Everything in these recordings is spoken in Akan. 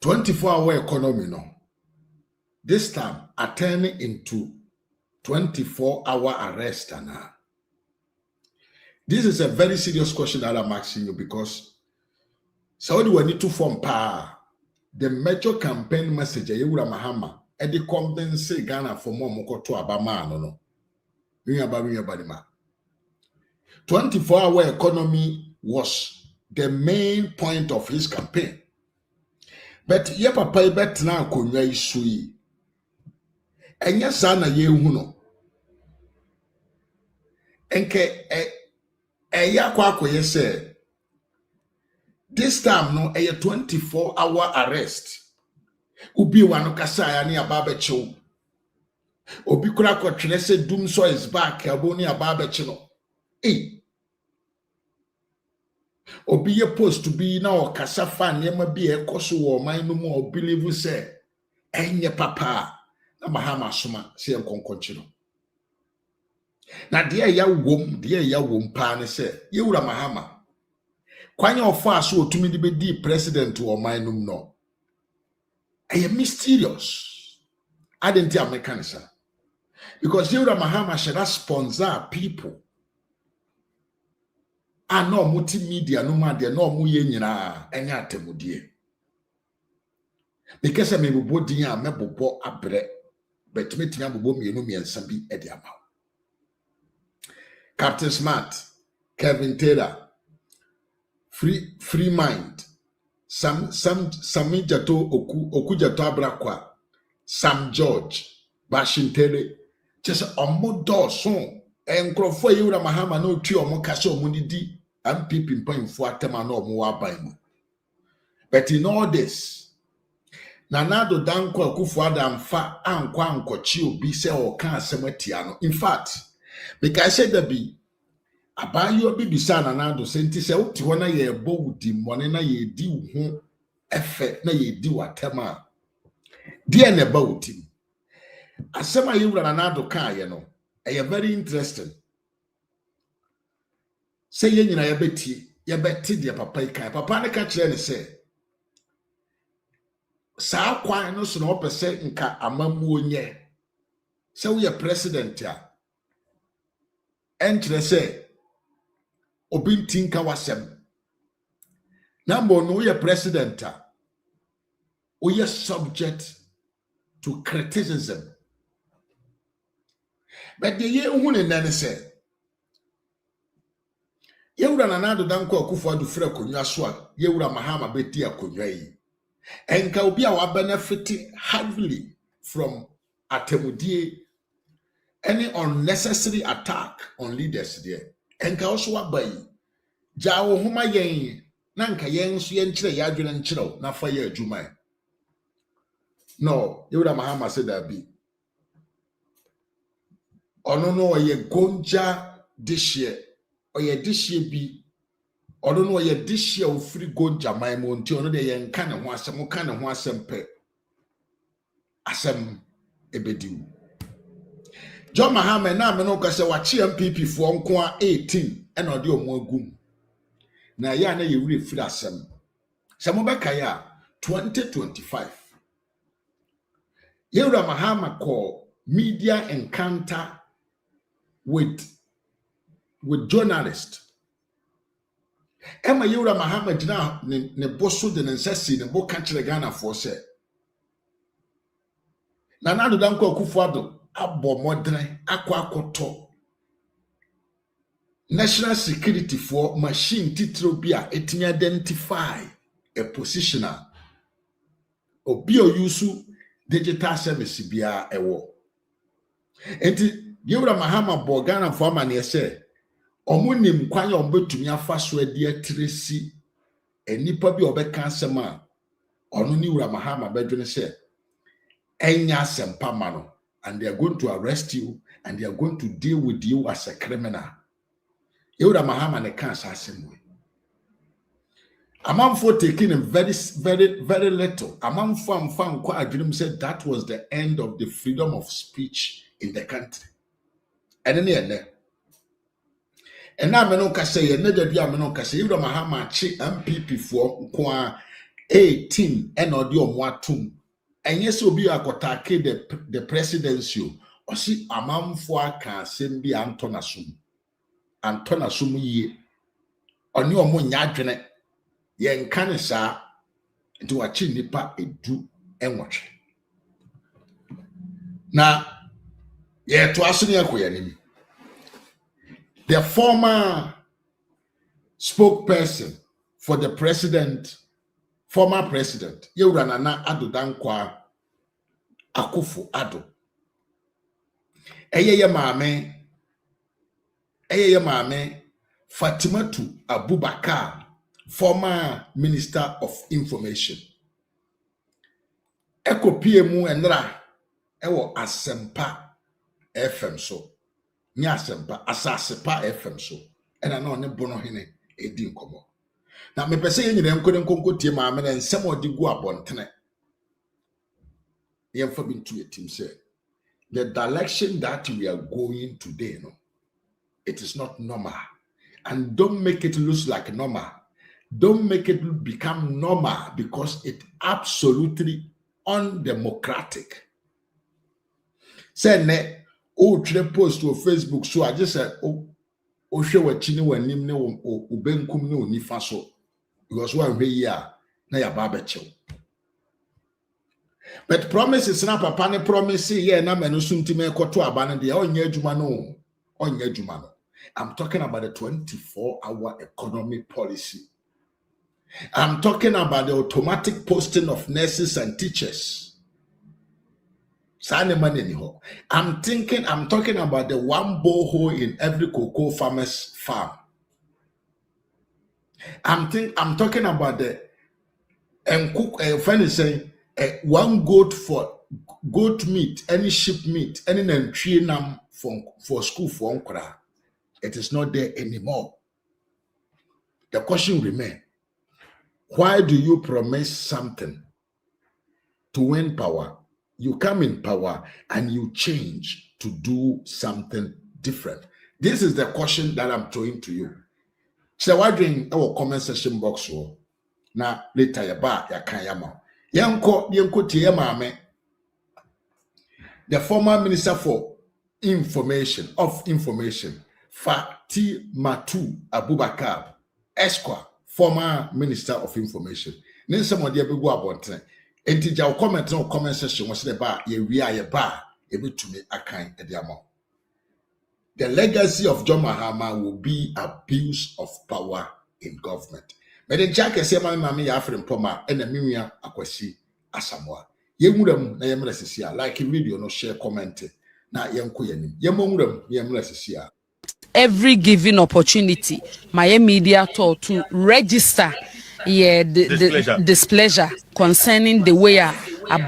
24-hour economy no. This time are turning into 24-hour arrest now. This is a very serious question that I'm asking you because Saudi we need to form power. The major campaign message Yewura Mahama and the convince Ghana for more moko to abama no. 24-hour economy was the main point of his campaign. But ye papa bet na konwa isu yi. Enya sa na ye hu no. Enke ya kwa akoye say this time no a 24-hour arrest. Ubi wano kasa ya ni ababe chew. Obi kura kwa twene se doom so is back abo ni ababe no. Obi ye post to be na o kasa fan yema bi e koso wo man no mo believe say enye papa na Mahama soma se enkonkonchi no. Na de ya wom pa ne se Yewura Mahama kwanya ofa so otumi de be president wo man no. Eye mysterious. I didn't tell mechanism. Because Yewura Mahama should sponsor people. And no multimedia no matter no mu ye nyina enya atemudie. Because me bobo din a me bobo abre but me tia bobo mienu miensa bi e de ama. Captain Smart, Kevin Taylor, Free Mind, Sami Jato Oku Jato Abrakwa, Sam George, Bashintere, just omodo son. Enkrofo Yewura Mahama no twi omo kase omo didi MPP mpanfo atema na omo wa ban. But in all this, Nanado Danko Akufo-Addo amfa ankwa ankochi obi se o kan asem atia no. In fact, because I said that be abayo bi bisa Nanado senti se uti ho na ye bo wudi mone na ye di ho efe na ye di watema. Die na ba wuti. Asem a Yewura Nanado kan ye no. Very interesting. Say ye nyina ye beti de papa ikan. Papa ne ka kire ne say. Sa kwan no so no pese nka amamuo nye. Say we president ya. Entre say obi ntinka wasem. Na mbo no we president a. We subject to criticism. But the year who ne say Yewura Nanado Danko Akufo-Addo frɛ konwa so a Yewura Mahama beti akonwa yi. Enka obi a wa benefit heavily from atemudie, any unnecessary attack on leaders there. Enka also wa bai jawo homa yen na nka yen so yen kire ya adwene nkire na fa ya adwuma. No, Yewura Mahama said that be ono no oye gonja this year oye this year bi ono no oye this year ofiri gonja maimo nti ono de ye nka ne ho asem ka ne ho asem pe asem ebediu John Mahama na me no ka se wachi MPP fo nko a 18 e na ode omo agum na ya na ye wure firi asem se mo beka ya 2025 Yewura Mahama call media encounter with journalists. Emma Yewura Mahama dina ne boso de nsasi ne bo kanchire Ghana for say. Nanado Danko Akufo-Addo abo modern akwakoto national security for machine titro bia etimi identify a positioner obi o use digital service bia ewo. Enti Yewura Mahama bo Ghana for amane say omunim kwanya ombetumi afa so ade atresi enipa bi obeka asem a onu ni Yewura Mahama bedwene say enya sempama no and they are going to arrest you and they are going to deal with you as a criminal. Yewura Mahama ne kan asem we amamfo taking him very little. Amamfo amfa nkwa adwenem said that was the end of the freedom of speech in the country. And then and now me no ka say ye na da bia me no ka say Yewura Mahama chi MPP for nko a 18 and audio mwatum. And yes, will be a kotake the presidency. Or see a man for can send be Antonasum. Antonasum ye. On your moon yadrene. Yen canisa to a chin nipa a do and watch. Now, yeah, to us the former spokesperson for the president, former president, Yeranana Ado Dankwa Akufo Ado. Eye mame Fatimatu Abubakar, former Minister of Information. Eko PMU enra ewo Asempa FM so. Ni Asempa Asasepa FM so. Ena no ne bono hene edi nkomo. Na me pese yen nyire nkode nkonko tie ma me na nsem odi gu abontene. Yem fa bintu etim say the direction that we are going today, no, it is not normal. And don't make it look like normal. Don't make it become normal because it absolutely undemocratic. Say ne try post to Facebook, so I just said show what chini when nim ne ubenkum ne onifa so because one way ya na ya babecho. But promises na papa ne promise ye na menu suntime koto abane de onye adwuma no. I'm talking about the 24-hour economy policy. I'm talking about the automatic posting of nurses and teachers. I'm talking about the one borehole in every cocoa farmer's farm. I'm talking about the one goat for goat meat, any sheep meat, any nam for school for onkra. It is not there anymore. The question remains: why do you promise something to win power? You come in power and you change to do something different. This is the question that I'm throwing to you. So why doing our comment section box? Now later ya ba ya kanyama. Yanko tiye mame. The former minister for information Fatimatu Abubakar Esquire, former minister of information. Then somebody be go about enti ja comment no comment section was the bar ye ba ebi to me akan ediamo. The legacy of John Mahama will be abuse of power in government. But the jack say mama ya afre mpoma na minua akwasi asamoa. Ye nwuram na ye mresisia like video no share comment na yenko yanim. Ye nwuram ye mresisia. Every given opportunity, my media told to register the displeasure concerning the way a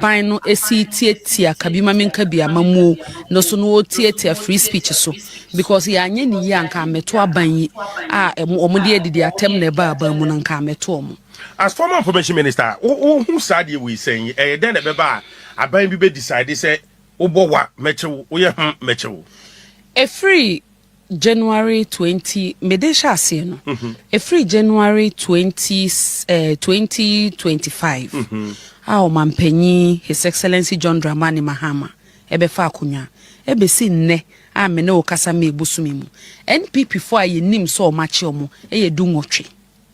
bino tia kabima minkabia mamu no so no tia free speech so because ya anye ni yanka meto aban omode didi atem na ba ba mu nanka meto omo. As former information minister, who said we saying then the beba aban bi be decide say obowa mechewo wo ye mechewo a free January 20 medesha se no a free January 2025 our mampanyi His Excellency John Dramani Mahama ebe fa akonya ebe si nne a me ne okasa me busumi mu NPP for aye nim so machi omo eye dungotwe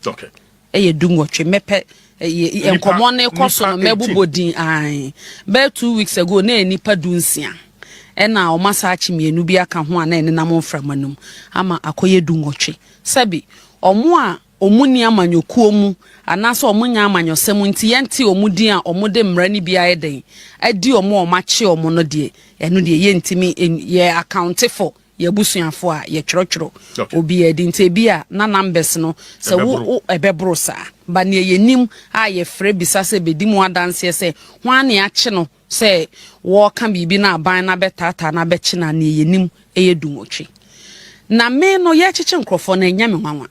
okay eye dungotwe mepe enkomo ne koso no mebobodin ai be 2 weeks ago na enipa dunsia ena o masachi mienu bi aka ho ana ene nam mframanum ama akoye dungotwe sabi omo a omuni amanyokuo mu anaso omunya amanyosem nti yenti omudin a omode mrani bia eden adi omo machi omo no de eno de yentimi ye account for ye busuafo a ye twrotwro obi edi nti bia na numbers no se wo ebebro sa ba ne yenim a ye frɛ bisa se bedimu adanse se hwan ne ache no se wo kan bibi na aban na betata na bechi na ne yenim eyedumotwe na me no ye cheche nkrofo na nya me hwanwa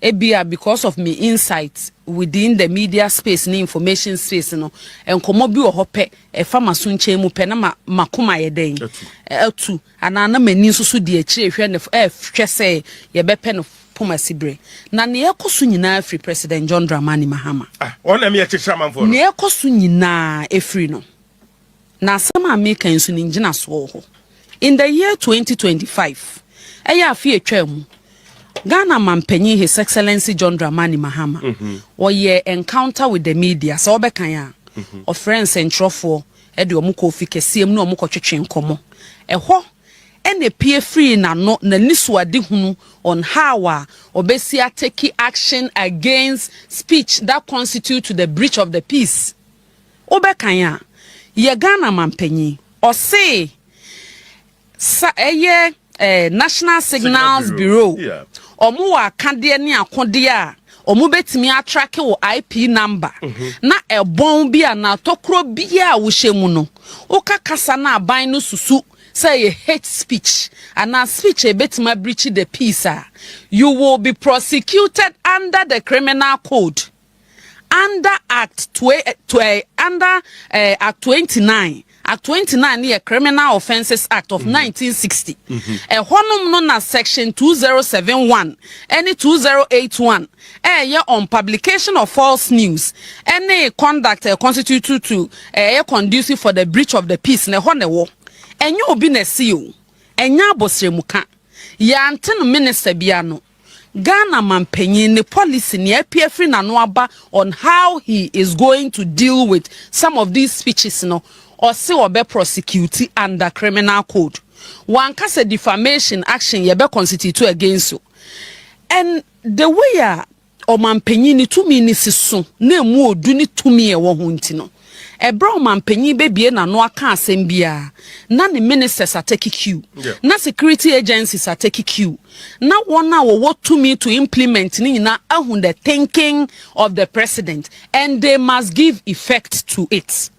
ebia because of me insights within the media space and information space no enkomo bi wo hope e famaso nche mu pe na makoma ye den atu ana na mani susu de akire hwe ne hwe se ye bepe no poma sibre na ne ekoso nyina free President John Dramani Mahama on na me cheche manfo ne ekoso nyina efree no na asama America nso ne ngina so ho in the year 2025 eya afi etwam Ghana mampanyi His Excellency John Dramani Mahama oye encounter with the media so obekan ya of friends and trofo e de omuko fi kesiem na omuko twetwe nkomo eho ene pie free na no na nisuade hunu on how obesia take action against speech that constitute to the breach of the peace obekan ya ye Ghana mampanyi o say sa eye National Signals Bureau omu wa kande ni akode a omu betimi atrack wo IP number na ebon bi na tokro bi a wo hyemu no uka kasa na aban no susu say hate speech and na speech e betima breach the peace you will be prosecuted under the criminal code under Act 29 Act 29 is Criminal Offences Act of 1960. Honum no na section 2071 any 2081 on publication of false news any conduct constitute to conducive for the breach of the peace ne hone wo enye obi na siyo enya abosremuka ya anteno minister bia no Ghana mampanyin ne policy ne apie free na no aba on how he is going to deal with some of these speeches no or say or be prosecute under criminal code. One case defamation action ye be constitute against you. And the way o mampanyin ni tumi ni siso na mu odu ni tumi e wo ho ntino. Ebra o mampanyin be bie na no aka asem bia na ne ministers are take queue. Na security agencies are take queue. Na wona wo tumi to implement ni na ahun the thinking of the president and they must give effect to it.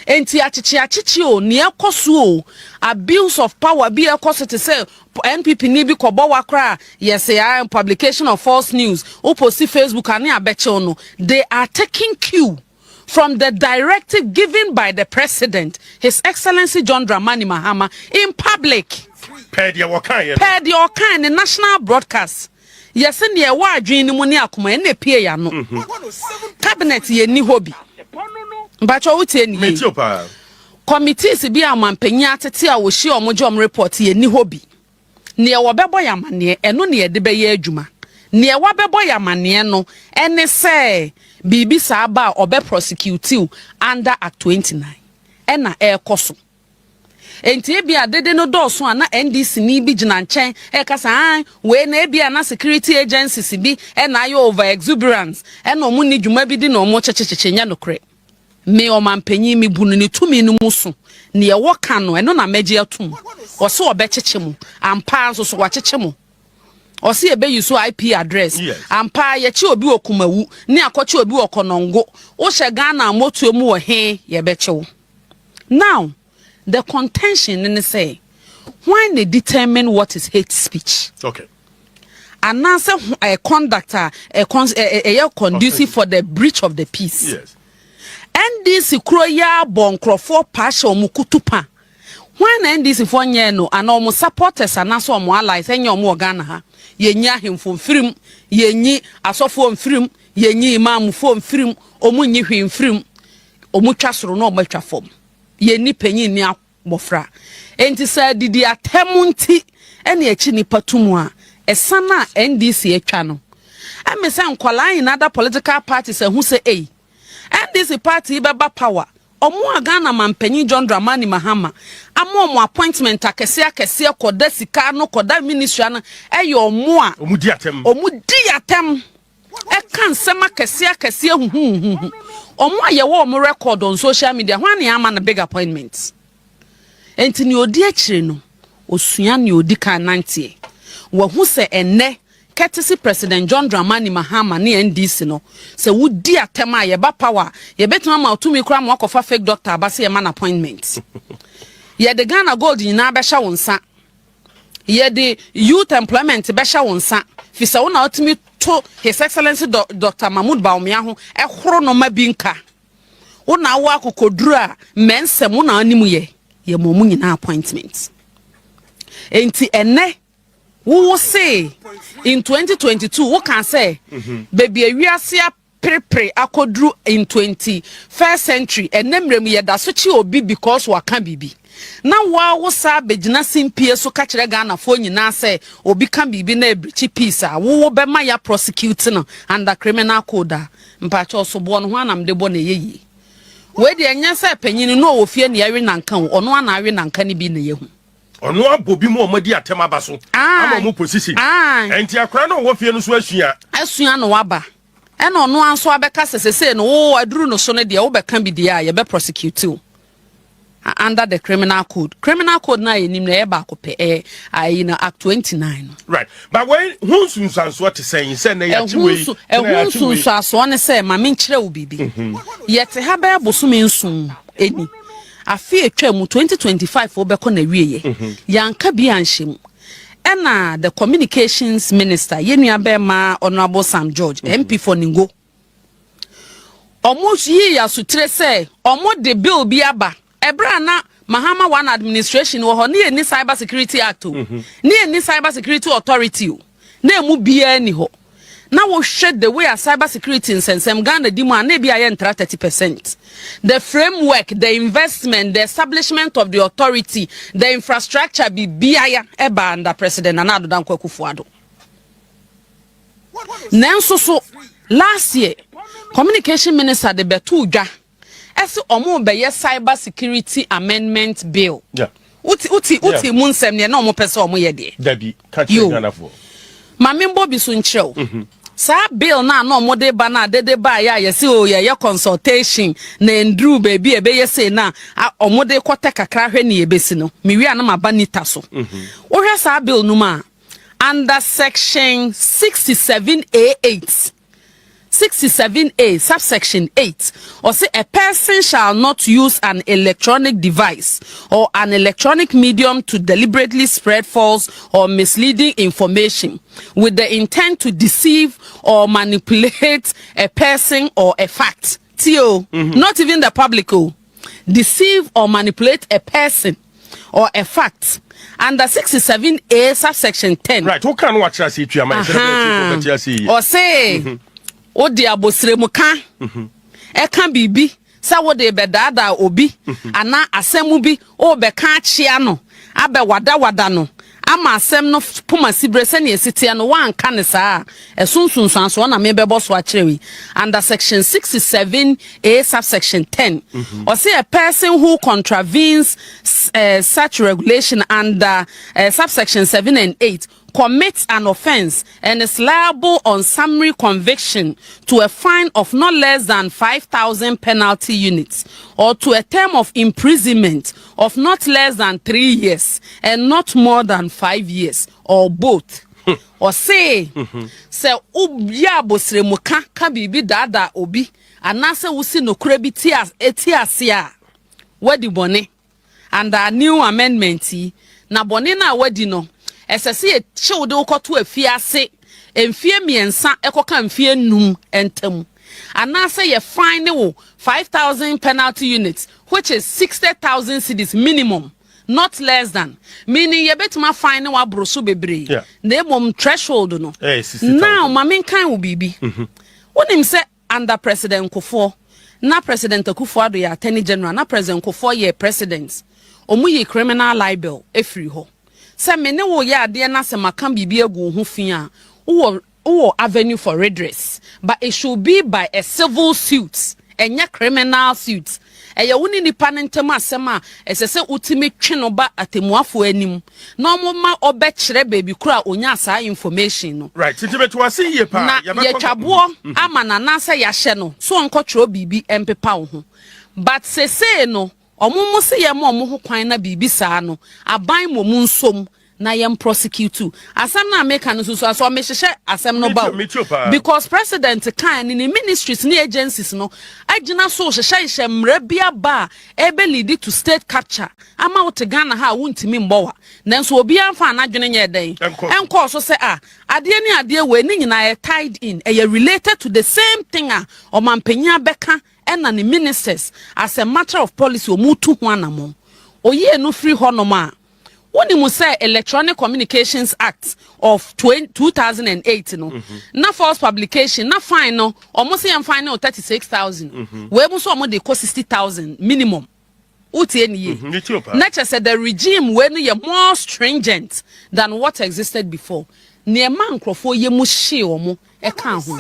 Enti achichi o ne ekoso abuse of power bi ekoso te say NPP ni bi kobo wakra yes publication of false news oposi Facebook ani abeche no they are taking cue from the directive given by the president His Excellency John Dramani Mahama in public per the national broadcast yes ne wa adwen ni mu ne akoma na pie ya no cabinet ye ni hobby Bacho utie ni committees bi amampanyi atete a wo hye omojom report ye ni hobi ne e wo bebo yamane eno ne e de be ye adwuma ne e wa bebo yamane no ene se bibi sa ba obe prosecute under Act 29 ena e koso enti e bia dede no dooso ana NDC ni bi gina nchen e kasa we na e bia na security agencies bi ena ayo over exuberance ena omu ni dwuma bi di na omu chechecheche nya nokre me o mampanyi mi bunu ni tumi no muso ne ye wo ka no eno na meje atum o se obecheche mu ampa nso so wacheche mu o se ebe yuso IP address ampa ye che obi okumawu ne akoche obi okonongo wo hye Ghana moto mu wo he ye bechewo. Now the contention in say when they determine what is hate speech, okay, and answer a conductor a conducive for the breach of the peace. Yes. NDC kroya bonkrofo pasha omukutupa when NDC for nye no and omu supporters anaso omu allies enye omu Ghana ha yenyi ahemfo mfirim yenyi asofo mfirim yenyi imam fo mfirim omu nyi hwe mfirim omu twasoro no omatwa fom yenni panyin ni abofra enti sa didi atemunti ene echi ni patumu a esana NDC etwa no amesa nkwala yin other political parties ehun se and this party beba power omo Ghana mampanyi John Dramani Mahama amo appointment akese koda sika no koda ministry na eyo omo a omu di atem e kan sema akese huhu omo a ye wo omo record on social media hwan na ama na big appointments enti ni odi akire no osua ni odi kan nante wo hu se enne courtesy President John Dramani Mahama ni NDC no se wudi atema ye ba power ye betuma ma otumi kura mo akofa fake doctor abase ye man appointment ye de Ghana gold nyina be hya wonsa ye de youth employment be hya wonsa fi se wona otumi to His Excellency Dr. Mahmoud Bawumia ho ehoro no ma binka wona awo akokoduru a mensem wona animu ye momu nyina appointment enti ene we will say in 2022 we can say baby we are see pre akodru in 21st century and nemrem ye da so chi obi because wa kan bibi na wa wo sa begina simpie so ka kire Ghana fo nyina say obi kan bibi na ebrichi peace a wo be ma ya prosecute no under criminal code mpa cho so bo no ho anam de bo na yeyi we de enya say panyin no wo fie na yawe nanka ono ana awe nanka ni bi na yehu ono abobi mu omadi atema ba so ama mu position enti akra no wo fie no so asua no waba ena ono anso abeka sesese no wo aduru no so ne de wo be kan bi de a ye be prosecute you under the criminal code na enim na e ba ko pe na act 29 right but when hunsun sanso te say na ya chi we hunsun sanso ne say ma me nkire wo bibi yete ha ba boso me nsun eni afi etwa mu 2025 wo be ko na wieye yanka bi anhyem ena the communications minister yenua be ma honorable Sam George MP for Ningo omo yi ya sutre say omo de bill bi aba ebra na Mahama one administration wo ho ne ni cyber security act ne ni cyber security authority na emu bia ni ho na wo hwe the way a cyber security in sensem Ghana di mu na bia ye ntra 30%. The framework, the investment, the establishment of the authority, the infrastructure be bia eba under President Nana Addo Dankwa Akufo-Addo. Nanso so last year communication minister de betu dwa ese omo be ye cyber security amendment bill. Yeah. Uti mu nsem ne na omo pese omo ye de. Dabi catch Ghana for. Mamembo bi so nkyerɛw. Sa bill na omo de ba na dede ba ya yesi o ye consultation na ndru baby ebe yesi na omo de kwota kakra hwe ne ebesi no. Miwi ana maba nita so. Wo hwe sa bill no ma under section 67A8. 67A subsection 8 or say a person shall not use an electronic device or an electronic medium to deliberately spread false or misleading information with the intent to deceive or manipulate a person or a fact. Tio, not even the public. Deceive or manipulate a person or a fact. Under 67A subsection 10. Right, who can watch us each year? Or say o di abosire mu kan e kan bibi sa wo de bedada obi ana asemu bi o be kan chia no abe wada no ama asem no puma sibre se ne esitia no wan kan sa esunsunsan so na me bebo so akyerewi under section 67A subsection 10 or say a person who contravenes such regulation under subsection 7 and 8 commits an offense and is liable on summary conviction to a fine of not less than 5,000 penalty units or to a term of imprisonment of not less than 3 years and not more than 5 years or both. Or say ubi abosre muka ka bibi dada obi anase wusi no krebi etiasia wedi bone under a new amendment na bone na wedi no esese e chewde ukoto afiase emfie miensa ekoka mfie num entam anase ye fine wo 5,000 penalty units which is 60,000 cedis minimum not less than meaning ye betuma fine wa broso bebre na emom threshold no now mamen kan wo bibi wonim se under President Akufo na President Akufo-Addo ya Attorney General na President Akufo ye president omu ye criminal libel efri ho se me ne wo ya ade na se makam bibi egu ho fi a wo avenue for redress but it should be by a civil suit enya criminal suit eya woni nipa ntem asem a esese utimi twe no ba atemuafo anim na omoma obekire baby kura onya sa information no right intimate was see ye pa ya twabo ama na na se ya hye no so nkotro bibi empepa wo ho but sese no omumu se ye mo ho kwan na bibi saa no aban mo mu nsom na yem prosecute asem na make no so so me hye asem no ba because president kan ni ministries ni agencies no agina so hye mra bia ba ebe lead to state capture ama wote Ghana ha wontimi mbowa nanso obi amfa na dwene nye den enko so se ade ni ade we ni nyina tied in related to the same thing o mampanya beka ena ni ministers as a matter of policy o mutu ho anamo oye no free honoma When you say Electronic Communications Act of 2008, no, na false publication, na fine, no, almost say fine no 36,000. We almost almost they cost 60,000 minimum. Uti any Nature said the regime when you more stringent than what existed before. Near man crofo ye mushi omo e kan ho.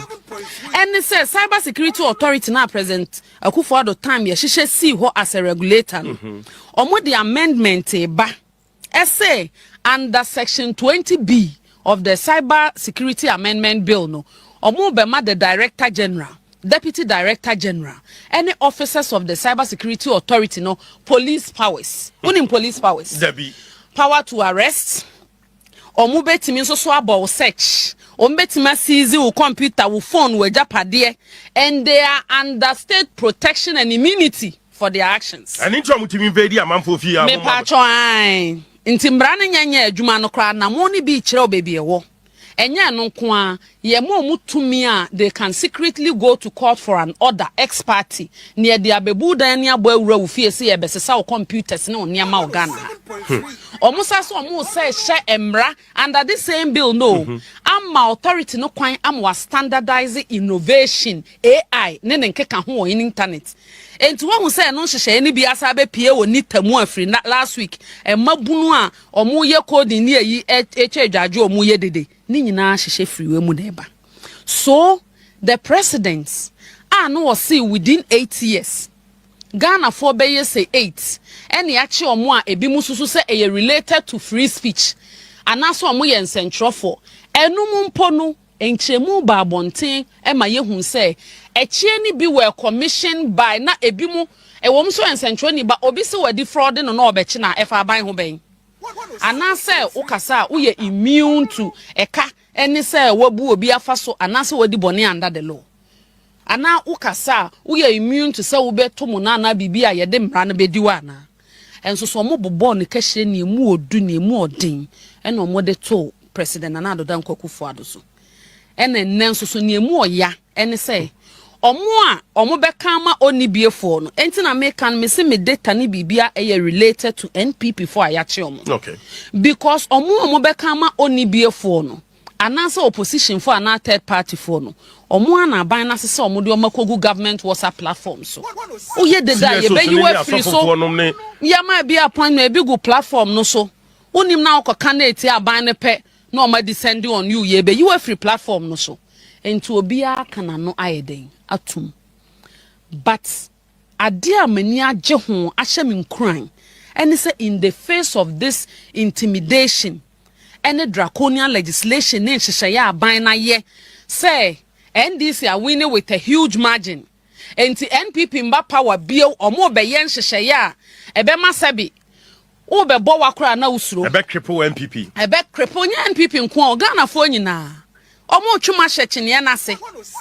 And it says cyber security authority now present Akufo-Addo time ye shishe see ho as a regulator. Omo the amendment ba essay under section 20B of the Cyber Security Amendment Bill no. Omo bema the Director General, Deputy Director General, any officers of the Cyber Security Authority no police powers. Unim police powers. Power to arrest. Omo betimi nso so about search. Omo betimi seize your computer, your phone, your japade, and they are under state protection and immunity for their actions. And into mutimi invade amanfo fi ya. Me pacho ai. Nti mbra ne nyanya adwuma no kra na mo ni bi kire baby ewo. Enya no nko a ye mo mutumi a they can secretly go to court for an order ex parte near the abebu dan ne abo awura wo fie se ye besesa wo computers ne onia ma organ. Omusa so omu say share emra under this same bill no. Amma authority no kwan am standardize innovation AI ne nkeka ho on internet. Enti wo hu say no hyehyɛ ni bi asa be pie woni tamu afri last week mabunu a omu ye code ni ayi adwadwo omu ye dede ni nyina hyehyɛ free we mu na eba. So the presidents no was see within 8 years Ghana for be ye say 8 ene achi omu a ebi mususu say e related to free speech anaso omu ye nsentro enum mpo no enchemu ba abonten ema ye hu say echie ni bi were commissioned by na ebi mu ewom so ensentro ni ba obi se wadi fraud no na obechi na efa ban ho ben anase ukasa uye immune to eka eni say wabu obi afa so anase wadi bone under the law ana ukasa uye immune to say ubeto mu na bibia ye de mra na bediwa na enso so mo bobo ne kahye ne mu odu ne mu odin ena omo de to president Nana Addo Akufo-Addo so ena nenso so ne mu oya ene say omo beka ma onibiefo no enti na me kan me se me data ni bibia related to NPP for ayache omo. Okay. Because omo beka ma onibiefo no anasa opposition for ana third party for no omo ana ban na se omo de omakogu government WhatsApp platform so uye de da ye be you free so ya ma be appointment be go platform no so unim na okoka na eti aban ne pe na omo descending on you ye be you free platform no so enti obia kana no ayeden atum but adia mani agye ho ahye me nkran and say in the face of this intimidation and draconian legislation ne hyehyɛ aban na ye say NDC are winning with a huge margin enti NPP mba power bio omo be ye hyehyɛ a ebe masabi wo be bo wakora na usuro ebe cripple NPP ebe cripple nya NPP nko Ghana fo nyina omo twuma hye kyene na se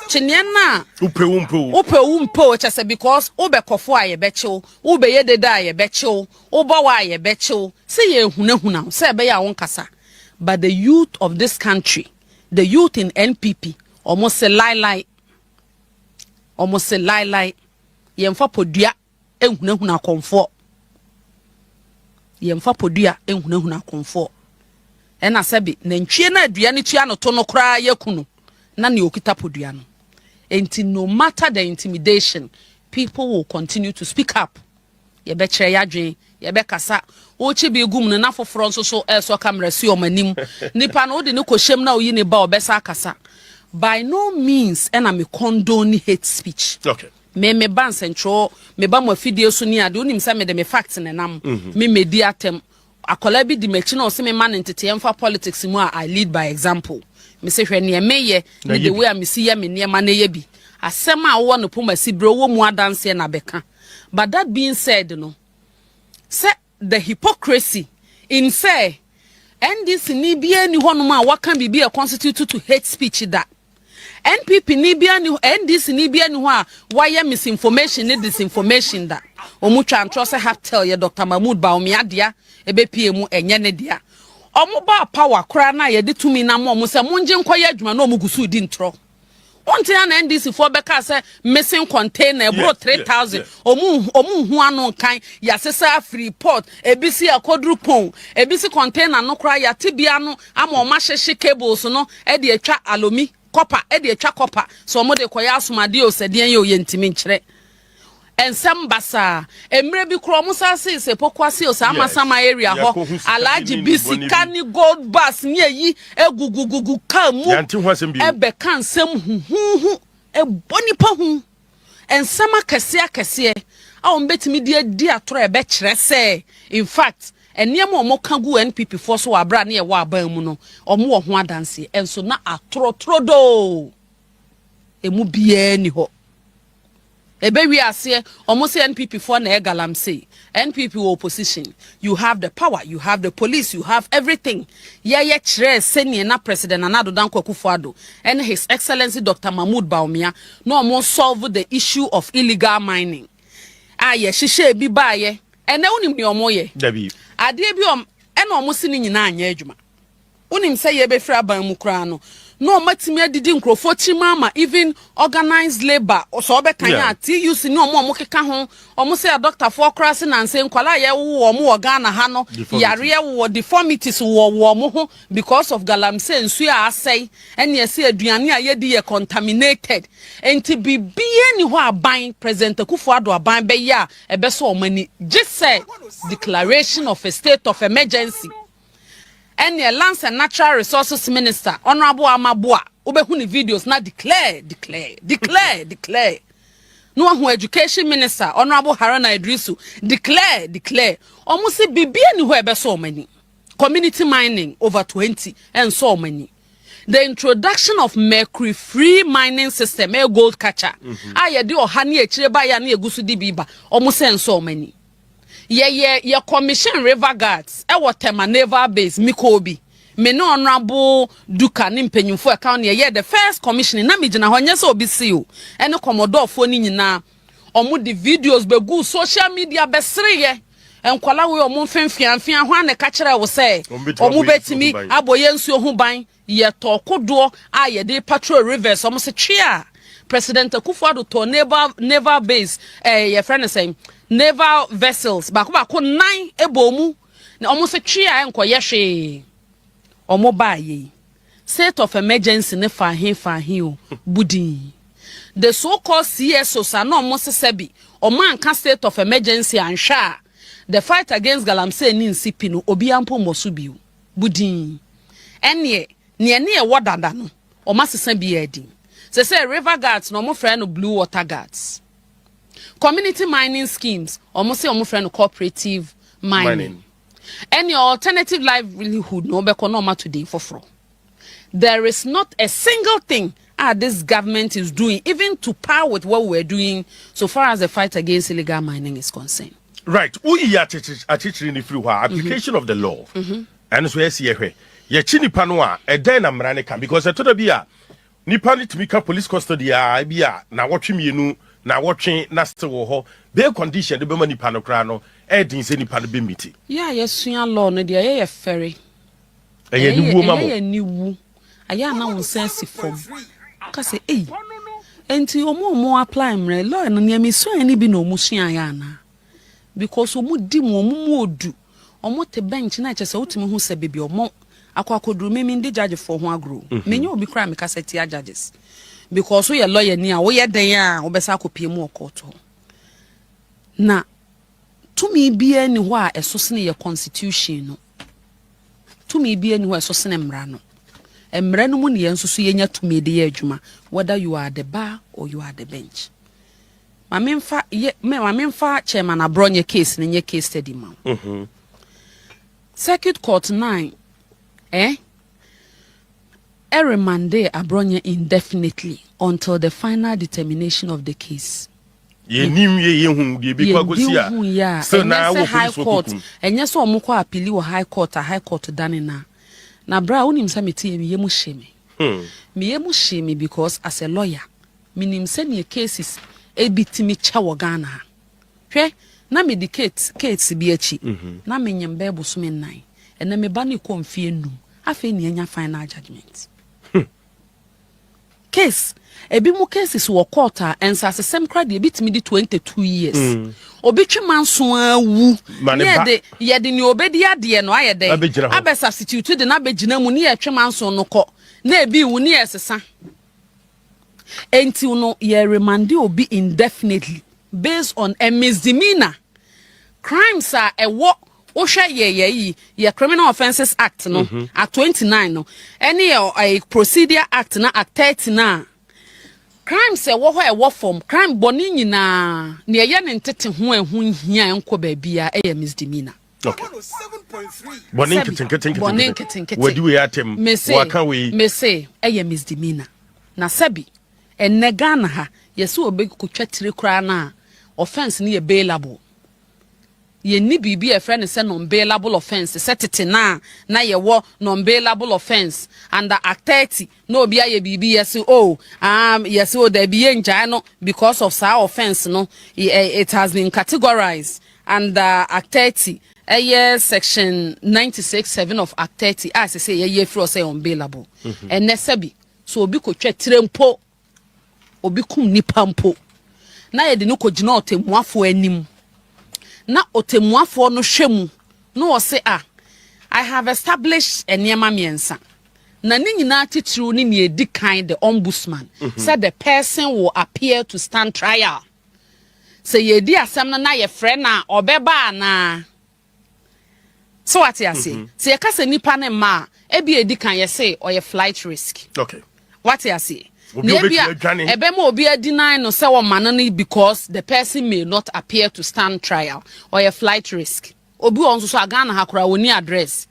kyene na upewumpo chese because ubekofo aye bechew ubeye deda aye bechew ubawa aye bechew se ye hunahuna se be ya won kasa but the youth of this country the youth in NPP almost say lie yemfa podua ehunahuna komfo yemfa podua ehunahuna komfo ena sabi na ntwie na adua ne tua no to no kra yakunu na ne okita podua no enti no matter the intimidation people will continue to speak up ye be kire yadwen ye be kasa o chi bi gum no na foforo nso so eso camera si o manim nipa no de ne kohyem na oyi ne ba obesa kasa by no means ena me condone hate speech. Okay. Me ban central me ba mo fidie so ni ade onim se me de me facts ne nam me medi atem akola bi di mechi na o se me man entete emfa politics mu a I lead by example me se hwe ne meye ne the way me see ya me ne ma na ye bi asem a wo no poma sibro wo mu adanse na beka but that being said no say the hypocrisy in say NDC ni bia ni hono ma waka bibia constitute to hate speech that NPP ni bia ni NDC ni bia ni ho a why misinformation ni disinformation that omutwa antro say have tell ye Dr. Mahmoud Baumia ebe pie mu enye ne dia omo ba power kra na ye de tumi na mo se monje nkoye adwuma na omugusu di ntro Unti an NDC for beka say missing container bro 3,000. Omu hu anu kan ya sesa free port ebisi akodru pon ebisi container no kra ya tibia no ama o ma hyehye cables no e de atwa alomi copper e de atwa copper so mo de koya asomade o sedien ye o yentimi nkyere ensem basa emre bi kro musa se pokwase o sa amasama area ho alaji bisika ni gold bus ni eyi egugugugu kamu ebe kan sem hu eboni pa hu ensema kese a on betimi di atoro ebe kire se in fact eniem omo ka gu NPP for so abra na ye wa aban mu no omo wo ho adanse enso na atoro do emu bia ni ho ebe we ase almost NPP for na galamse NPP opposition you have the power you have the police you have everything ye kire senior na president Nana Danko Akufo-Addo and his excellency Dr. Mahmoud Bawumia no mo solve the issue of illegal mining ye hihye bi baaye ene unim ni omo ye dabi ade bi ene omo sini nyina anya adwuma unim say ye be fra ban mu kra no matimi adidi nkrofo chimama even organized labor so be kan ya TUC no mo keka ho omo say doctor for cross na nse nkwala ye wo mo Ghana ha no yare wo deformities wo mo ho because of galamse nsu a asai ene ese aduane a ye di ye contaminated enti bibie ni ho aban president Akufo-Addo aban be ya ebe so omani just say declaration of a state of emergency. And the Lands and Natural Resources Minister, Honorable Amabua, Ubehuni videos now declare. No one who Education Minister, Honorable Haruna Idrisu, declare. Almost be anywhere so many. Community mining over 20 and so many. The introduction of mercury-free mining system, a gold catcher. I do honey a chireba ya ni egusu di biba, almost and so many. Ye commission river guards e Tema naval base Mikobi me no honorable duka ni mpenyimfo account ye the first commission na me gina ho nyese obi see o ene commodore fo ni nyina omo the videos be go social media be sere ye enkwala we omo mfemfiamfia ho ane ka kire wo se omo betimi aboye nsuo ho ban ye tokodo a ye de patrol rivers omo se twia President Akufo-Addo to naval base your friend is saying naval vessels bako 9 ebomu na almost tria enkoye hwe omo baaye state of emergency ne fa he o budin the so called CSOs are no almost sebi o man can state of emergency ansha the fight against galamse ni nsipi no obi ampo mosubiu budin enye ne wodada no o masesa bi edi say river guards no mo friend no blue water guards. Community mining schemes almost say omo friend no cooperative mining. Any alternative livelihood no be no today for fraud. There is not a single thing this government is doing even to par with what we're doing so far as the fight against illegal mining is concerned. Right. We are teaching the application of the law. And so yes ye chini panwa e den na mrane kan because to the bia nipa ni timi ka police custody a bia na wotwe mienu na wotwe na still wo ho be condition de be ma nipa no kra no e din se nipa no be miti yeah yesua law no de ye ferry ye ni wu ma mo ye ni wu aya na won sense form ka say enti omo apply mre law no ne mi so ani bi na omo sua ya na because omo di mo odu omo te bench na che se otimi hu se bebi omo akwakoduru me ndi judge for ho agro menye obi kra me kaseti judges because we lawyer ni a we den a obesa akopie mu okoto na tumi bia ni ho a esosene ye constitution no tumi bia ni ho esosene mra no emra no mu ne yensusu yenya tumi de ye adwuma whether you are the bar or you are the bench mamemfa chairman abronye case ne nye case study ma circuit court 9 remanded abronye indefinitely until the final determination of the case. Ye nim ye hu de bi kwa gosia. So na wo high court. Enye so omo kwa appeal wo high court dane na bra unim sa meti ye mu sheme. Me ye mu sheme because as a lawyer, minim se ne cases ebitimi cha wo Ghana. Hwe na medicate case bi achi. Na menyem be boso me nan. Ena me ba ne konfie num. Afi ni anya final judgment. case ebi mu cases wo court and sa asem kra de bitimi di 22 years obi twema nso awu ye de ni obedi ade no ayede abe substitute de na begina mu ne ye twema nso no ko na ebi wu ne yesesa enti no ye remand obi indefinitely based on a misdemeanor crimes are ewo Osha ye Criminal Offences Act no at 29 no any a Procedure Act na at 30 na crime say wo form crime boni nyina na ye ne ntete ho ehun hia enko ba bia e misdemeanor okay 7.3 boni nketen wadi we atem waka we me say e misdemeanor na sabi enne Ghana ha yesi obekotwa tire kra na offense ne ye bailable ye ni bibi e friend say non-bailable offense setete na ye wo non-bailable offense under act 30 no obi aye bibi yes yes there be nja no because of sa offense no it has been categorized under act 30 section 96(7) of act 30 as say ye free say unbailable and nesabi so obi ko twa tirempo obi kum nipa mpo na ye de no ko gina otemuafo anim na otemuafo no hwemu no wo se I have established enema miensa na ni nyina titru ni ne edi kan the ombudsman said the person will appear to stand trial say ye di asem na ye frɛ na obeba na so what you say say ye ka se nipa ne ma e bi edi kan ye say or ye flight risk okay what you say Ebema obi deny no say manani because the person may not appear to stand trial or a flight risk. Obi onso so Ghana ha kura oni address.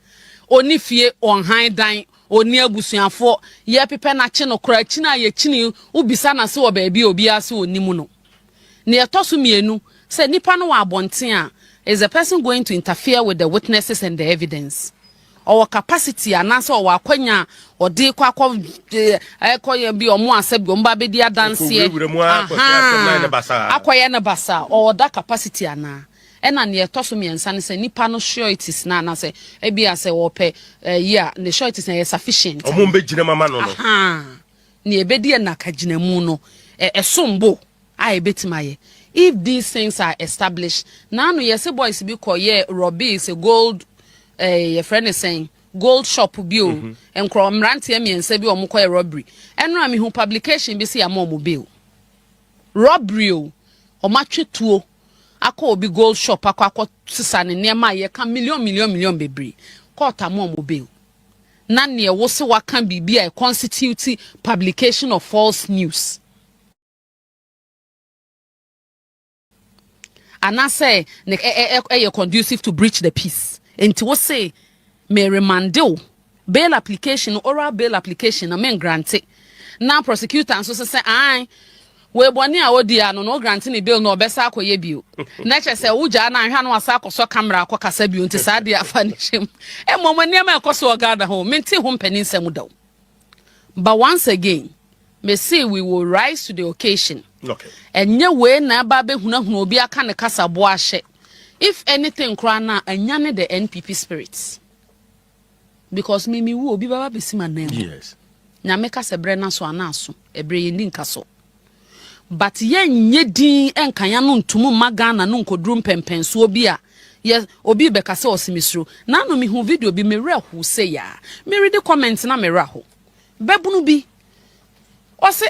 Oni fie on high dan oni abusuafo ye pepe na che no kura chi na ye chini ubisa na se wo ba bi obi ase oni mu no. Ne etoso mienu say nipa no wa abonten a is the person going to interfere with the witnesses and the evidence. Our capacity anasa our akwanya or de kwakwa ekoye bi omo asebi omba be dia dance akwaya na basa or that capacity ana ena ne etoso miensa ne se nipa no sure it is na na se ebi ase wo pe yeah the sure it is na sufficient omo be gina mama no ne ebedi na kagina mu no esombo a ebetimaye if these things are established now no yes boys bi koye Robbie is a gold your friend is saying gold shop bill and mrantie miensa bi omukoye robbery enra mi hu publication bi se ya mo bill robbery o matwe tuo akọ obi gold shop akọ sisa ne nema ye ka million bebre kota mo bill na ne wo se waka bibia constitute publication of false news ana say ne conducive to breach the peace. Enti wo say me remandel bail application oral bail application na men grant na prosecutor so say we boni a odi ano no grant ni bail no obesa akoye bio na che say uja na hwa no asa akoso camera akokasa bio nti sa de afa ni hwem momani ma akoso ogada ho menti ho mpani nsam daw. But once again me say we will rise to the occasion. Okay. Enye we na ba be hunahunu obi aka ne kasa bo ahye. If anything krana anyane the NPP spirits because me wu obi baba besima na yes na meka se bre na so anaso ebre yindi nkaso but ye nye din enkanya no ntumu magana no nkodrum pempenso obi a ye obi beka se osimisro na no me hu video bi me rehu se ya me read the comment na me rehu bebunu bi o se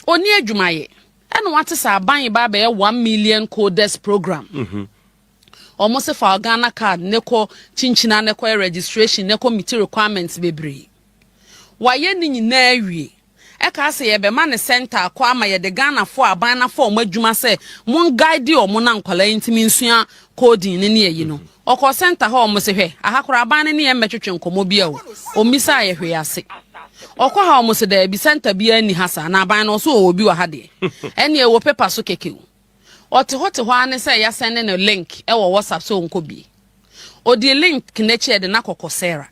oni adwumaye eno wate sa ban ba be 1 million coders program almost for Ghana card neko chinchina neko registration neko meet requirements bebre waye ni nyina awie e ka se ye be ma ne center akwa ama ye de Ghana for aban na for madwuma se mon guide omo na nkwala ntimi nsua coding ne ye no okọ center ha omo se hwe ahakora aban ne ye metwetwe nkomo bia o misa ye hwe ase okọ ha omo se da bi center bia ni hasa na aban no so obi wa ha de ene e wo paper so keke Ote ho ane say ya send no link e wo WhatsApp so nko bi. Odi link kneche de na kokosera.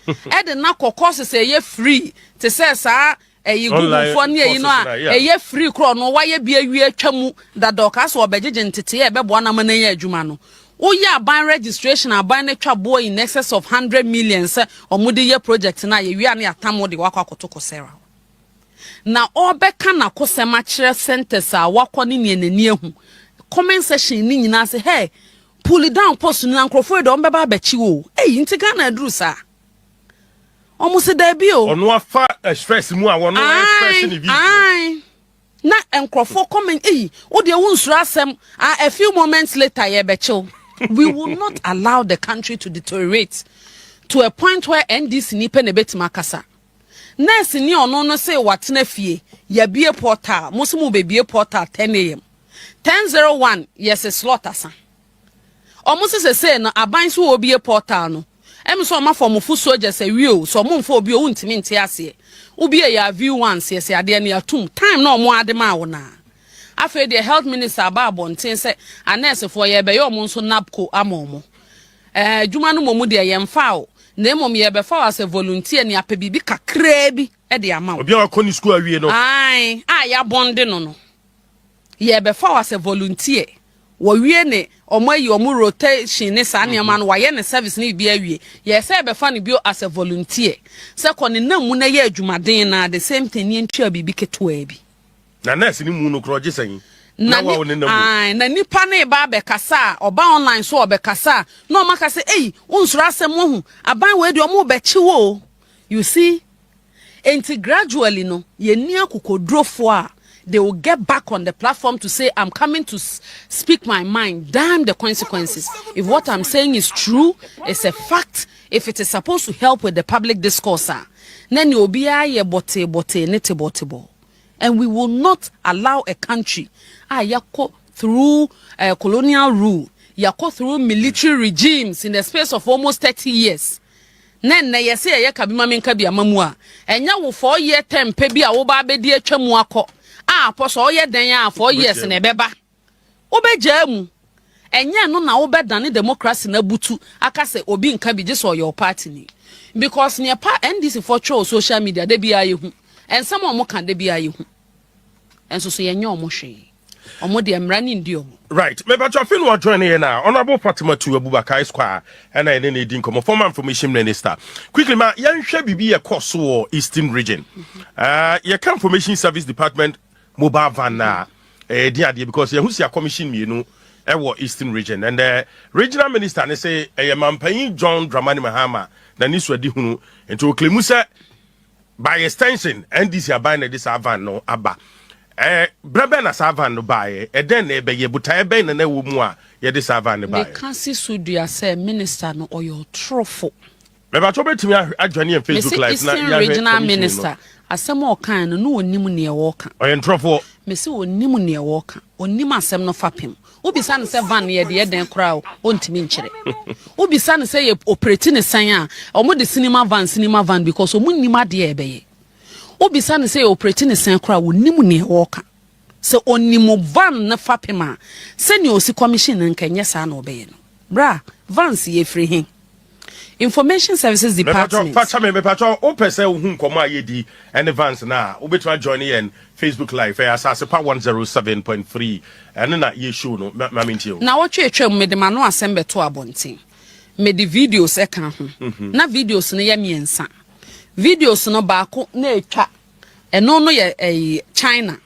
E de na kokos say ye free te say sa e Google for ne yi no a e ye free kro no wa ye bi awie atwamu da doka so obegege ntete e be bo na ma na ye adwuma no. O ya ban registration aban na twa boy in excess of 100 million say omudi ye project na ye wi ane atamo de wakwa kotokosera. na obeka na kosema kire centers a wakọ ne ne nani ehu comment section ni nyina say hey pull it down post na nkrofo do mbeba abachi wo nti Ghana aduru sa almost there bi o ono afa stress mu a wono express ni video na nkrofo comment wo de wonsuru asem a few moments later ye bechiw. We will not allow the country to deteriorate to a point where NDC nipe ne betima kasa. Nurse ni ono no say watena fie ya bie portal musumu be bie portal 10 am 10:01 yes a slot asa. Almost say no aban so obie portal no. Em so ma for mufu soldier say wi so mo mfo obi o ntimi nte ase. Ubie ya view once yes ade na atum time na omo ade ma wo na. After the health minister ababonten say anese for ye be yo mo nso napco amomo djuma no momu de yemfa o na emom ye be fa as a volunteer ni apebibi kakra bi e de ama obi a koni school awie no ya bonde no ye be fa as a volunteer wo wie ne omoyi omu rotation ne sa ne ma no waye ne service ne bi awie ye say be fa ne bio as a volunteer se ko ne namu na ye adwumaden na the same thing ni ntwa bibi ketoa bi na nurse ni mu no kro gisan na nipa na ba be kasa oba online so obe kasa no maka say unsura asem hu aban we de omo be chiwo you see enti gradually no ye ni akokodrofo a they will get back on the platform to say I'm coming to speak my mind. Damn the consequences. If what I'm saying is true, it's a fact, if it is supposed to help with the public discourse, then you'll be a bote. And we will not allow a country yako through colonial rule, yako through military regimes in the space of almost 30 years. Nen na yesi ye kabima menka bia mamua. Enya wo 4 year term pe bia wo ba bedi atwamu akọ. Apostle ye den a 4 years na ebeba. Wo beja mu. Enya no na wo bedane democracy na butu aka se obi nka bi je so your party ni. Because near NDC for social media de bia ye hu. And some of them can be a you. And so ye nyo moshe. Omo de emrani ndi omo. Right. Me ba chofin wa join here now. Honorable Fatima to Abubakar Square and I then din come former information minister. Quickly ma yan hwe bibi e course wo Eastern region. Your information service department mobile van na dia because you see a commission mienu e wo Eastern region and the regional minister ne say e mampan John Dramani Mahama na ni so adi hunu ento klemu say by extension NDC abana this avan no aba brebe na savan no bae den na ebe ye buta ebe na wo mu a ye this avan no bae they can see sudua say minister no oyo trofo me ba to betimi adwane en Facebook live na ya regional minister asem o kan no onim ne e wo kan oyo trofo me se onim ne e wo kan onim asem no fapem obisa ne se van ye de den kra o ntimi nkyere obisa ne se ye operate ne san a omo de cinema van because omo nima de ebe ye obisa ne se operate ne san kra onim ne wo kan se onim van na fapem a se ne osi commission nkenye sa na obeye no bra vans ye free hin Information Services Department. Me pacho o pese hu nkomo ayedi and advance na obetwa join in Facebook live asase pa 107.3 and na ye show no mamintio. Na wotwe etwam me de mano asembe to abonten. Me de videos e kan ho. Na videos no ye miensa. Videos no baako na etwa eno no ye China.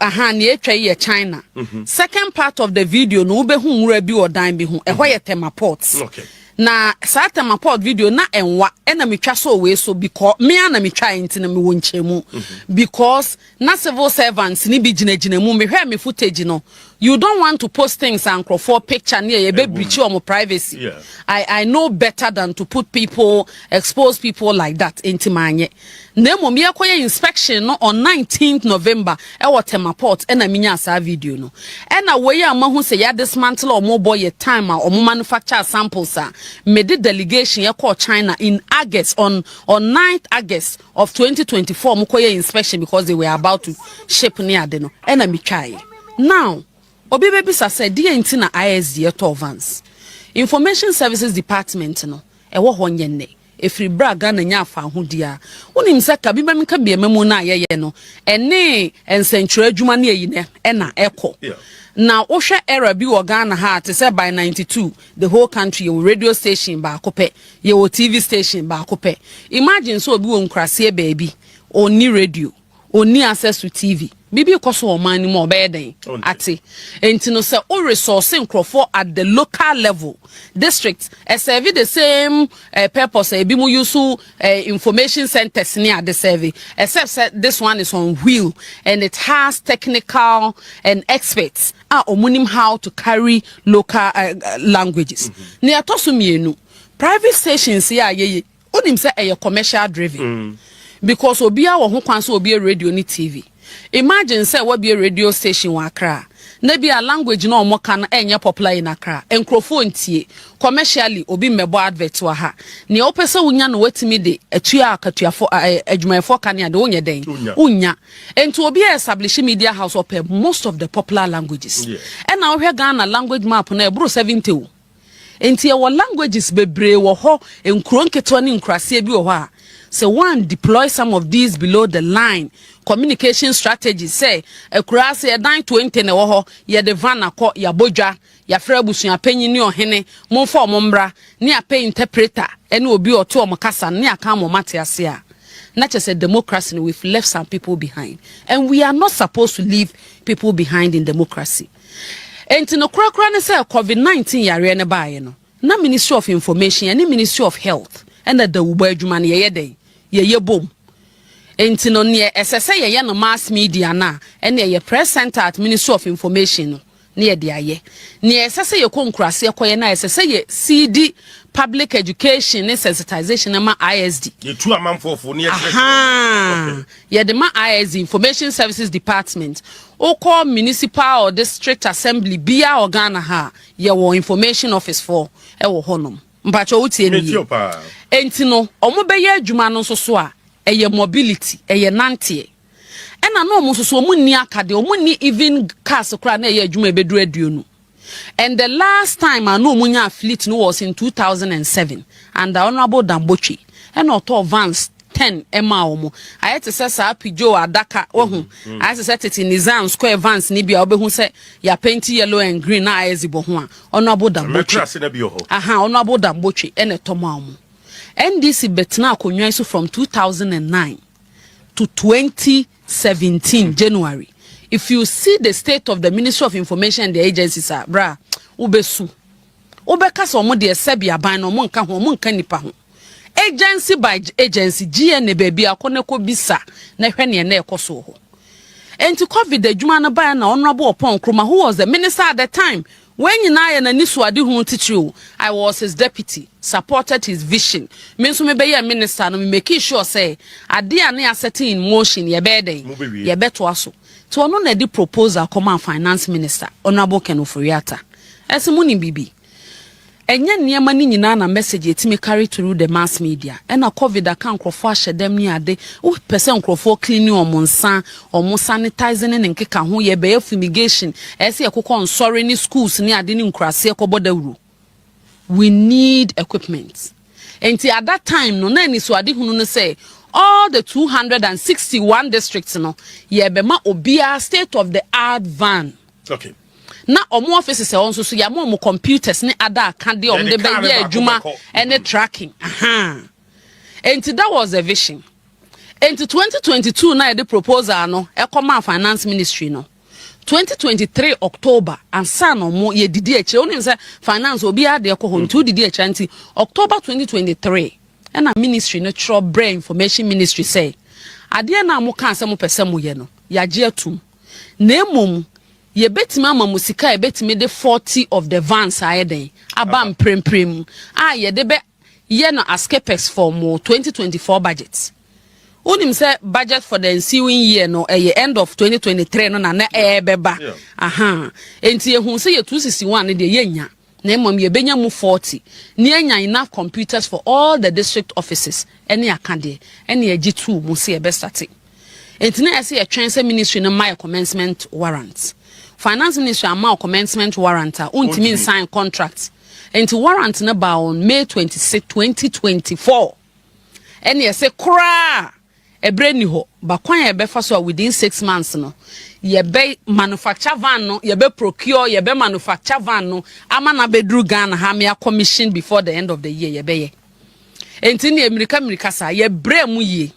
Aha na etwa ye China. Second part of the video no ube hu nwura bi odan bi hu. Ehwo ye tema ports. Okay. Na sata mapod video na enwa ena metwa so we so because me ana metwa enti na me wo nchemu because na civil servants ni bi ginagina mu me hwe me footage no you don't want to post things and for picture near ye be breach your privacy. Yeah. I know better than to put people expose people like that enti manye na mo me akoye inspection no on 19th November e wotema port ena minya sa video no ena we ya mahu se ya dismantle omo boy ye time a omo manufacture samples a made delegation ye call China in August on 9th August of 2024 mukoye inspection because they were about to ship near the no ena mi try now obi baby said die enti na ISD to Vance Information Services Department no e wo ho nyenne efri braga na nya afa hodia wonim se ka bi ba mi ka bi ememu na ye no ene ensenkyure adwuma na eyi ne na ekọ na wohwe era bi wo Ghana ha te say by 92 the whole country your radio station ba akopɛ your TV station ba akopɛ imagine so obi wo nkrase baby oni radio oni access to TV bibi koso o man ni mo obeden ate enti no se o resource nkrofo at the local level district serve the same purpose bi mu use information centers near the survey except this one is on wheel and it has technical and experts omunim how to carry local languages ne atoso mienu private stations here ye onim say commercial driven because obia wo ho kwan so obia radio ni TV. Imagine say what be a radio station wa Accra. Na be a language no omo kan enye popular in Accra. Enkrofo ntie commercially obi mebo advert wa ha. Ne opese wunya no watimi de atua akatuafo adwumayefo kan ya de wonye den. Unya. Ento obi establish media house up most of the popular languages. And now we Ghana language map na ebro 70. Enti e wo languages bebre wo ho enkuro nketo ne nkrase bi wo ho a. So one deploy some of these below the line communication strategies say akura say 920 na wo ho ye de van akọ ya bodwa ya fra busua panyin ni ohene monfa omombra ni apay interpreter ene obi oto omkasa ni aka mo mate ase a na chese democracy we've left some people behind and we are not supposed to leave people behind in democracy. Enti no kura ne say COVID-19 yare ne baaye no na Ministry of Information and Ministry of Health and the uba adwuma ne ye den ye bom enti no ne esese ye no mass media na ene ye press center at Ministry of Information no ne ye de aye ne esese ye konkurase ekoye na esese ye CD public education and sensitization ma ISD ye tu amanfofo ne ye de ma ISD Information Services Department o call municipal or district assembly bia organa ha ye wo information office for e wo honom mpacho utie ni enti no omo beye adwuma no so a eye mobility eye nante ena no omo so omo ni akade omo ni even cars kra na eye adwuma ebeduru aduonu. And the last time I know munya fleet no was in 2007 and the Honorable Dambochi and auto Vans 10 Emma omo I had to say sa pijo adaka ohu I had to set it in Nizam Square Vans ni bia obehu say ya paint yellow and green na ezibo ho a Honorable Dambochi Honorable Dambochi ene toma omo NDC betna akonwa so from 2009 to 2017 January. If you see the state of the Ministry of Information and the agencies are bra ubesu ubeka so mo de sebia ban no mo nka ho mo nka nipa ho agency by agency GN baby akoneko bisa na hwe ne na ekoso ho enti COVID adwuma no ban na Honorable Opon Kroma who was the minister at the time when you na na nisuade hu titiri I was his deputy supported his vision me so me be ya minister no me make sure say ade ane asset in motion ye be den ye beto aso to ono na di proposal come finance minister Honorable Ken Oforiatta esimuni bibi enye niema ni nyina na message etimi carry through the mass media ena COVID aka nkrofo ahyedam ni ade o pese nkrofo clean omonsa omo sanitizing ne nkeka ho ye be fumigation ese ekokọ nsori ni schools ni ade ni nkrase ekobodawuru. We need equipment enti at that time no na ni so ade hunu no say all the 261 districts no ye be ma obia state of the art van. Okay. Na omo offices e onso so ya mo computers ne ada aka de om de be ye adwuma and tracking and that was a vision. And 2022 na the proposal no e come finance ministry no 2023 October and san omo ye didi eche onim say finance obi ade e ko ho ntu didi eche anti October 2023 and a ministry no tro brain information ministry say ade na mo kan se mo pese mo ye no ya je atum na emom ye betima ama musika ye betime de 40 of the vans ayeden aba mpremprem ye de be ye no ascapex for mo 2024 budget unim say budget for the ensuing year no end of 2023 no na beba enti ye hu say ye 261 ne de ye nya na emom ye benya mu 40 ne anya enough computers for all the district offices ene akade ene ye G2 mu say ye be starting enti na say ye transfer ministry no my commencement warrants. Finance Ministry amount commencement warrant untimi sign contract enti warrant na ba on May 26 2024 and ye say kra ebre ni ho ba kwan ye be fa so within 6 months no ye be manufacture van no ye be procure ye be manufacture van no ama na bedru Ghana ha me commission before the end of the year ye be ye enti ni America sa ye bre mu ye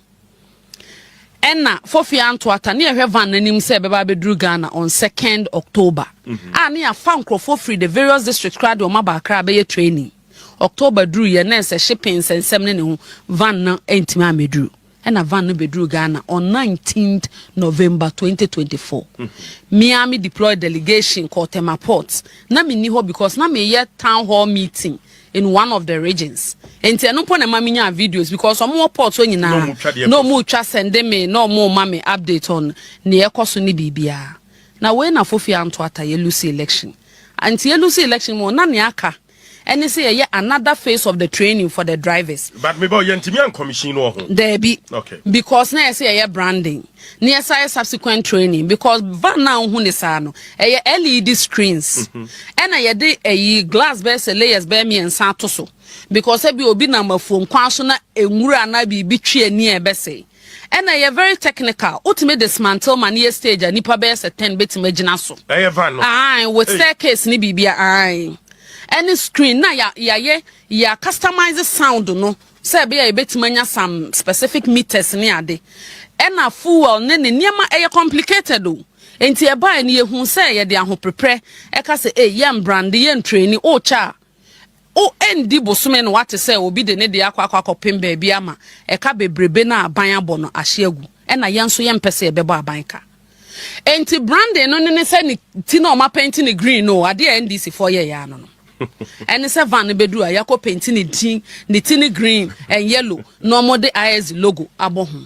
Enna Fofi Antoata near her van nanim se beba bedru Ghana on 2nd October. Near Fankro for free the various district crowd or mabakra be training. October drew ye nurse shipping and seminar van na entima medru. And a van bedru Ghana on 19th November 2024. Miami deployed delegation called Tema Ports. Na mi niho because na me yet town hall meeting in one of the regions. And no pon maminya videos because some more ports when no more trust send me no more mommy update on near Kosuni Bibia. Now when a Fofi Antoata Lucy election. And Lucy election mo na niaka. And they say another phase of the training for the drivers. But me boy yentimian commission no ho. There be okay. Because na say branding. Near say subsequent training because van now hu ne sa no LED screens. And I dey a glass base layers be me ensa to so. Because e be obi number phone kwan so na enwura na bibi twe ani e be say. And I very technical. Ultimate dismantle mania stage a nipa be 10 bit imagine so. Van no. Aye, with staircase ni bibia aye. Any screen na ya customize sound no say be a betimanya some specific meters ni ade na fuel ne niema e complicated o enti e ba ni ehun say ye de aho prepare e ka say yam brand ye training o cha o endi bosome no what say obi de ne de akwa pemba bia ma e ka bebrebe na aban abo no ahyeagu na ye nso ye mpese e bebo aban ka enti branding no ne say ni ti na o ma paint ni green no ade NDC for ye ya no and it's a van bedru a yako painting ni tini green and yellow no more the IS logo abohum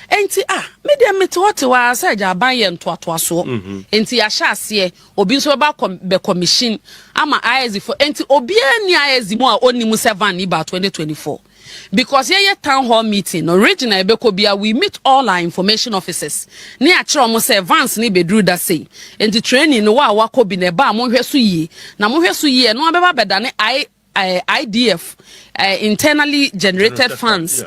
enti media metote wa say ja ban ye ntoato aso enti ya sha ase obi nso ba be commission ama IS for enti obi ani IS mu a onimu 7 ni ba 2024 because ye town hall meeting original ebekobia we meet all our information officers ni a kire omo say advance ni bedru da say enti training no wa wakobi na ba mo hweso yi na mo hweso yi no abeba beda ne IDF internally generated funds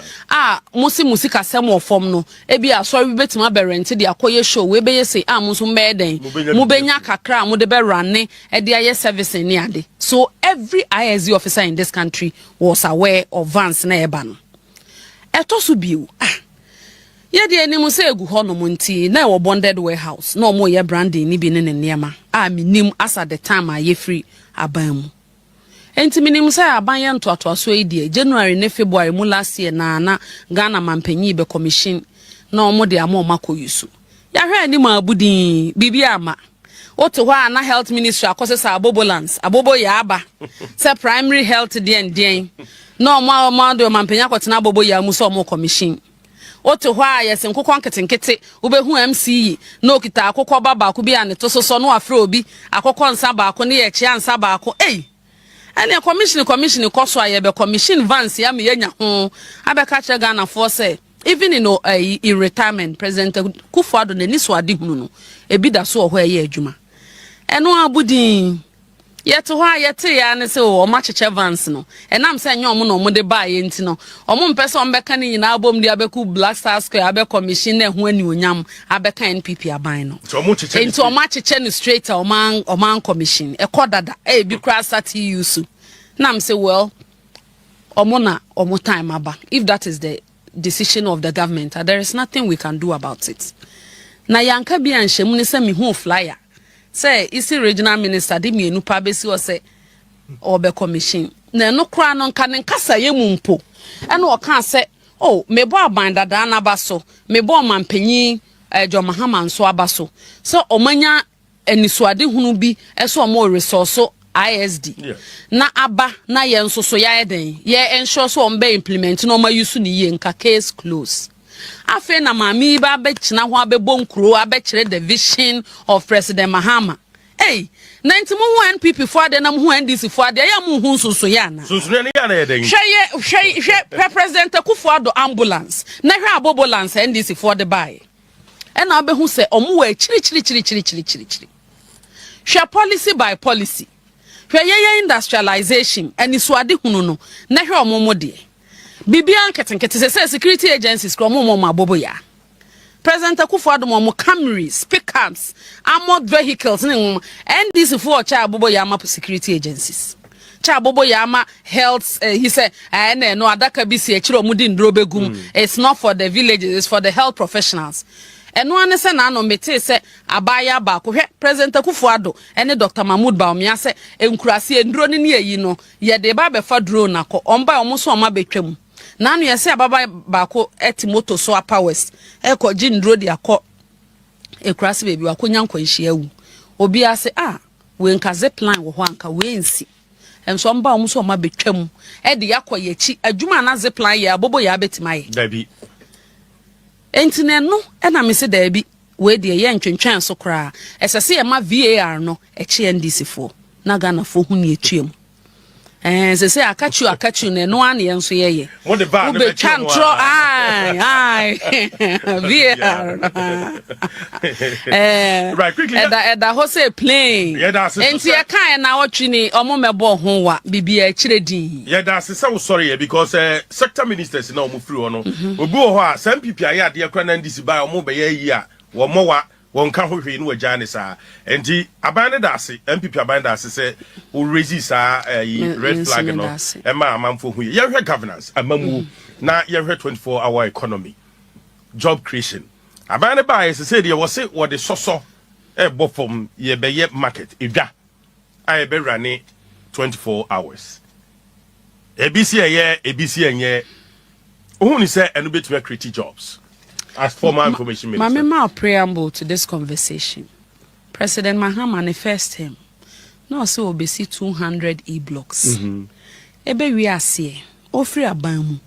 musika semo form no ebi asori betima be rent de akoye show we be say musu mbeden mu benya kakra mu de be run e de aye service ni ade so every ISD officer in this country was aware of vans na eba no etoso biu ye de enimu say egu ho no munti na e bonded warehouse no mo ye branding ni bi ne niema minim as at the time aye free aban enti minim say abanye ntoato so edie January ne February mu last year na Ghana mampanyi be commission na omo de ama koyusu ya hwe ni ma abudin bibia ama oto hwa na health ministry akose sa abobolance abobo ya aba say primary health den na omo de mampanyi akotena abobo ya mu so omo commission oto hwa yesen kokon ketenkete ubehu MCE na okita akokọ baba ko bia ne to so no afre obi akokọ nsa ba ko ne ye chia nsa ba ko and a commission cost why be commission vans ya me yanya ho abeka che Ghana for say even in retirement President Kufuor na ni so ade hunu no ebi da so ho ye adwuma eno abudin yet ho ayete ya ne se o ma cheche vans no enam se nya omo no omo de ba ye nti no omo mpese on beka ni nyina abom de abeku Black Star Square abe commission na ho ani onyam abeka NPP aban no so omo cheche enti omo cheche ni straight oman commission e kodada bi kra sati use nam say well omo time aba if that is the decision of the government there is nothing we can do about it na yanka bi anhwem ne se me hu flyer say isi regional minister de mienu pa besi o say obe commission na no kra no nka ne nkasa ye mu mpo e na o kan say mebo aban dada na baso mebo mampanyi John Mahama nso abaso so omanya enisuade hunu bi eso omo resource ISD na aba na ye nso so ya eden ye ensure so ombe implement no ma use ni ye nka case close afi na mami ba be kina ho abebo nkuro abekire the vision of President Mahama 90 mu NPP for ade na mu NDC for ade ya mu hu nso so ya na na ye den hwe President Kufuor ambulance na hwe abobolance NDC for the buy e na obehu se omu wa chiri hwe policy by policy hwe industrialization eni so ade hunu no na hwe omomo de bibia nketenkete se security agencies kro omomo abobo ya President Kufuor mo Camrys pickups armored vehicles ne NDC for cha abobo ya map security agencies cha bobo yama health he said no adaka bi si ekiro mudi ndro begum. It's not for the villages, it's for the health professionals. Eno ane se na no mete se abaya ba ko hwe President Akufo-Addo ene Dr. Mahmoud Bawumia se enkurase ndro ne yi no ye de ba be fa drone akọ omba omuso oma betwam na no ye se ababa ba ko etimoto so upper west eko gi ndro de akọ ekurase bebi wakonya nkwanhia wu obi ase we nkaze plan wo ho anka we nsi enso omba omuso oma betwam e de yakọ yechi adwuma na ze plan ye abobo ya betimaye dabi entine no na me se da bi we de ye ntwentwen so kra esese ye ma VAR no eche NDC fo na Ghana fo hu ne etuem sese akachu ne no an ye nso ye mo de ba no be chantro ai VAR right quickly da ho say plane enti ye kan na wotwi ni omo mebo ho wa bibia kire din yeah that's so sorry because sector ministers na omo free ono obi wo ho a some people aye ade kra na ndisi ba omo be ye yi a wo mo wa won ka ho hwe ni wagya ne sa enti aban ne dase MPP aban dase se o resist red flag no e ma amamfo hu ye hwe governance amamu na ye hwe 24-hour economy job creation aban ne ba ye se de wo se wo de soso e bofom ye be ye market edwa aye be rane 24 hours ebisi enye ohun ni se enu betuma create jobs as former information minister. My preamble to this conversation. President Mahama manifest him. No, so we see 200 e-blocks. Ebe we are see, ofri abamu.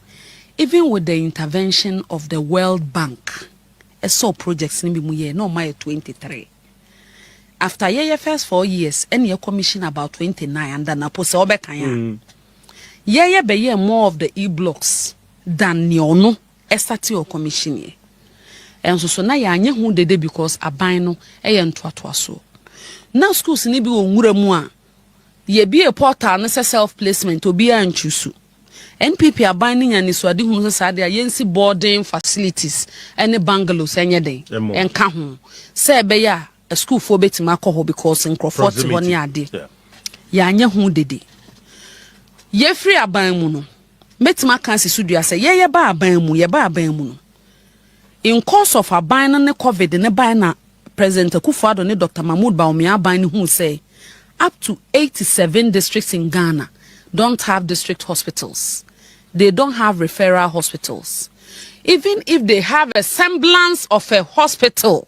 Even with the intervention of the World Bank, a so projects ni bimu ye no my 23. After ye first 4 years, any commission about 29 and then apose obekanya. Ye be ye more of the e-blocks than nyono estati o commission ye. And so na ya anye hu dede because aban no eye ntoatoa so na schools ni bi wo nwura mu a ye bi e portal no self placement obi a nchusu NPP aban ni nyane so ade hu so sade a yensi boarding facilities any bungalows enye den enka ho se be ya a school for betima akọ because Nkrofort ho ne ade ya anye hu dede ye free aban mu no betima kan se sudua se ye ba aban mu ye ba aban mu no. In course of a ban and COVID, ne by na President Akufo-Addo ne Dr. Mahmoud Bawumia ban who say up to 87 districts in Ghana don't have district hospitals. They don't have referral hospitals. Even if they have a semblance of a hospital,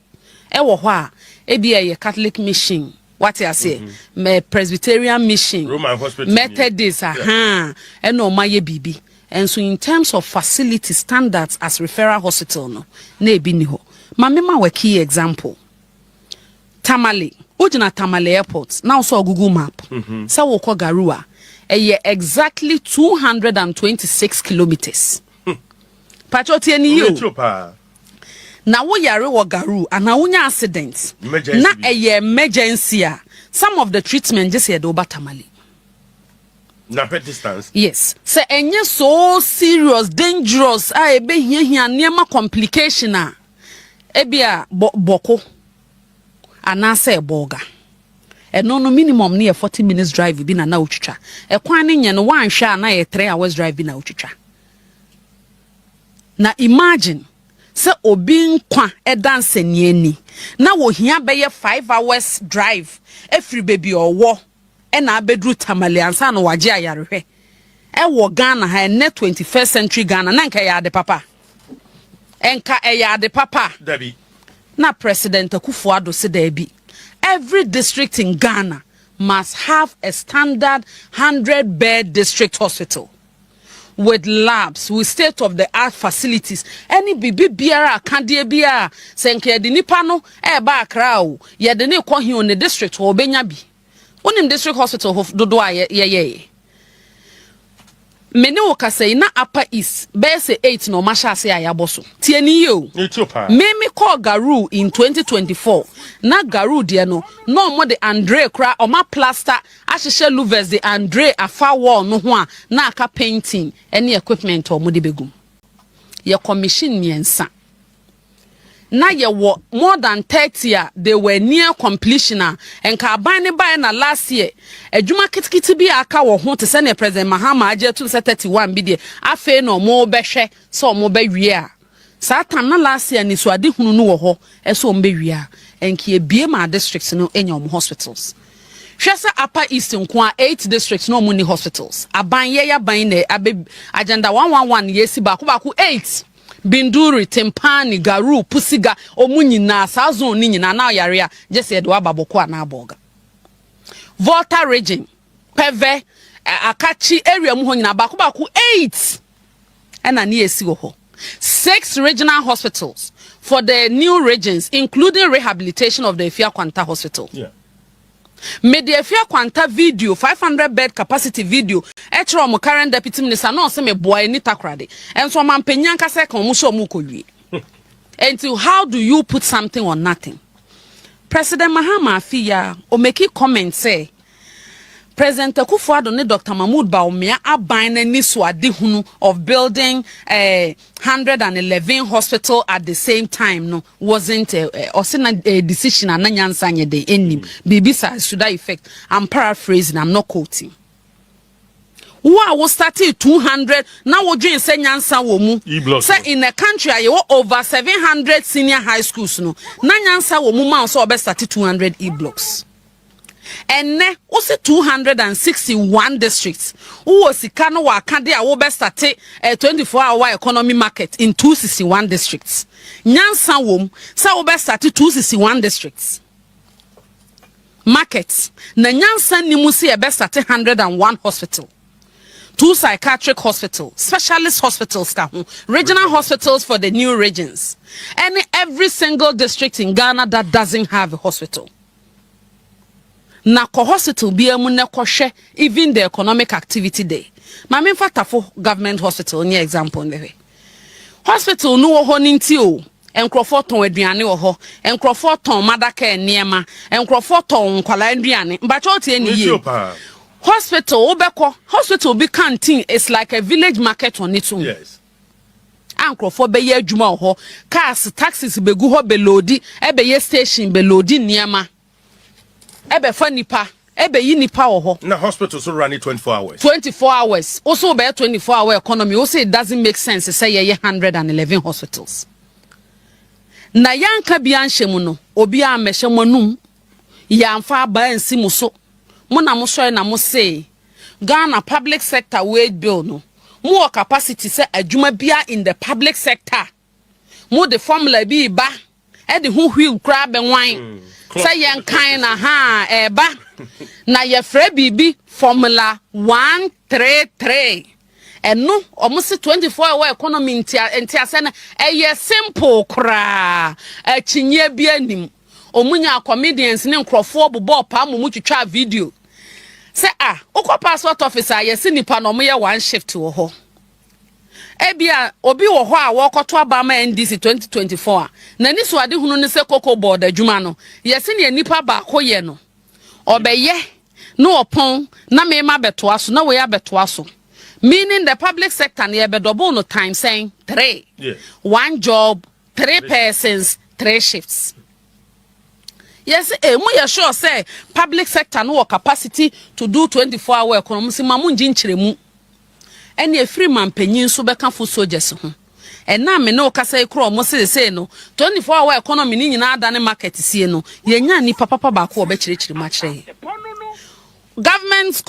a Catholic mission, what I say, Presbyterian mission, Roman hospital, Methodist, and no my bibi. And so in terms of facility standards as referral hospital no na ebi ni ho mamema we key example Tamale ojina Tamale airport now so Google map sa wo ko Garua exactly 226 kilometers patroti ani yo na wo yare wo Garu ana wonya accident na emergency some of the treatment just here do Tamale. Na pet distance. Yes. So enye so serious, dangerous. Ebe hia niema complication a. Ebia boko. Anase eboga. No minimum near 40 minutes drive bi na utwitwa. Ekwan ne nye no wan hwe na 3 hours drive bi na utwitwa. Na imagine se obi nkwa dance ni na wo hia be ye 5 hours drive every baby owo na abedru Tamale ansa no wage ayarehwe wo Ghana ha net 21st century Ghana na nka ya de papa enka ya de papa dabi na President Akufo-Addo se dabi every district in Ghana must have a standard 100-bed district hospital with labs, with state-of-the-art facilities. Any bibi biara kandie biara senke de nipa no ba akra o ye de ne ko hi on the district o benya bi onim district hospital dodo a ye meni wo kasai na upper east bese 8 no masha ase ayaboso tie ni yo me call Garu in 2024 na Garu de no mo de Andre kra o ma plaster ahihye louvers de Andre afa wall no ho a na aka painting any equipment o mo de begum ye commission miensa na ye wo more than 30 they were near completion and ka ban ne by na last year adwuma kitikiti bi aka wo ho te se ne president Mahama age to 31 bi de afa no mo behwe so mo ba wie a satan na last year ni so ade hunu no wo ho eso mo ba wie a enke ebie ma districts no enya mo hospitals hwese upper east nko a 8 districts no mo ni hospitals aban ye ya ban ne agenda 111 yesi ba ko 8 Binduri, Tempani, Garu, Pusiga, Omunina, Sazon Nina, now Yaria, just said Wababokwa na boga. Volta region, Peve, Akachi area Muhona Bakubaku 8 and a near Sigoho. 6 regional hospitals for the new regions, including rehabilitation of the Efia Kwanta Hospital. Yeah. Media Efia Kwanta video, 500 bed capacity video. Etro mo current deputy minister no se me boy ni takrade. And so man penyanka se kan mo so mo kowie. Until how do you put something on nothing? President Mahama Afia o make comment say President Akufo-Addo ne Dr. Mahmoud Bawumia aban na ni so ade hunu of building 111 hospital at the same time no wasn't a decision and nyansa nye de enim bibisa should I effect. I'm paraphrasing, I'm not quoting. Wa was started 200 now we doing say nyansa wo mu say in a country you over 700 senior high schools no na nyansa wo mu man so be start 200 e-blocks. And ne also 261 districts. Who was Sikano Wakande a wobe start a 24-hour economy market in 261 districts. Nyansa wom sa wobe start 261 districts. Markets. Na nyansa ni musi ebe start 101 hospital. 2 psychiatric hospitals, specialist hospitals, regional hospitals for the new regions. And every single district in Ghana that doesn't have a hospital. Na ko hospital bi emu ne kohwe even the economic activity day ma me mfata fo government hospital ni example ndewe hospital no wo ho nti o enkrofo ton aduane wo ho enkrofo ton madaka eniema enkrofo ton nkwala aduane mbacho tie ni ye hospital obeko hospital bi canteen is like a village market on its own. Yes. Ankrofo be ye adwuma wo ho cars taxis begu ho be loadi ebe ye station be loadi niema ebe fa nipa ebe yi nipa wo ho na hospital so run 24 hours 24 hours also be 24-hour economy also it doesn't make sense to say ye 111 hospitals na yanka bi anhye no obi a mehye monum yamfa ba ansi mu so mo na mo so na mo say Ghana public sector wage bill no more capacity say adwuma bia in the public sector mo the formula bi ba e de hu hwi kra be wan say yen kind na ha eba na ye frɛ bibi formula 133 eno omusi 24-hour economy ntia se na eye simple kra achinye bi anim omunya comedians ne nkrofo bobo pa mu twitwa video say ukọ passport officer ye si nipa no mo ye one shift wo ho ebia obi wo ho a wo koto abama NDC 2024 na ni so ade hunu ne se koko board adwuma no ye se ne nipa ba ko ye no obeye no opon na me ma beto aso na we ya beto aso meaning the public sector na be double no time saying 3 yes. 1 job 3 persons 3 shifts. Yes, mu ya sure say public sector no capacity to do 24-hour economy si mamu nginchiremu ene efiri man panyin so beka fo soldiers ho ena me no kasa ekro mo say no 24-hour economy ni nyina ada ne market sie no yenya ni papa ba ko obekirikiri ma kire government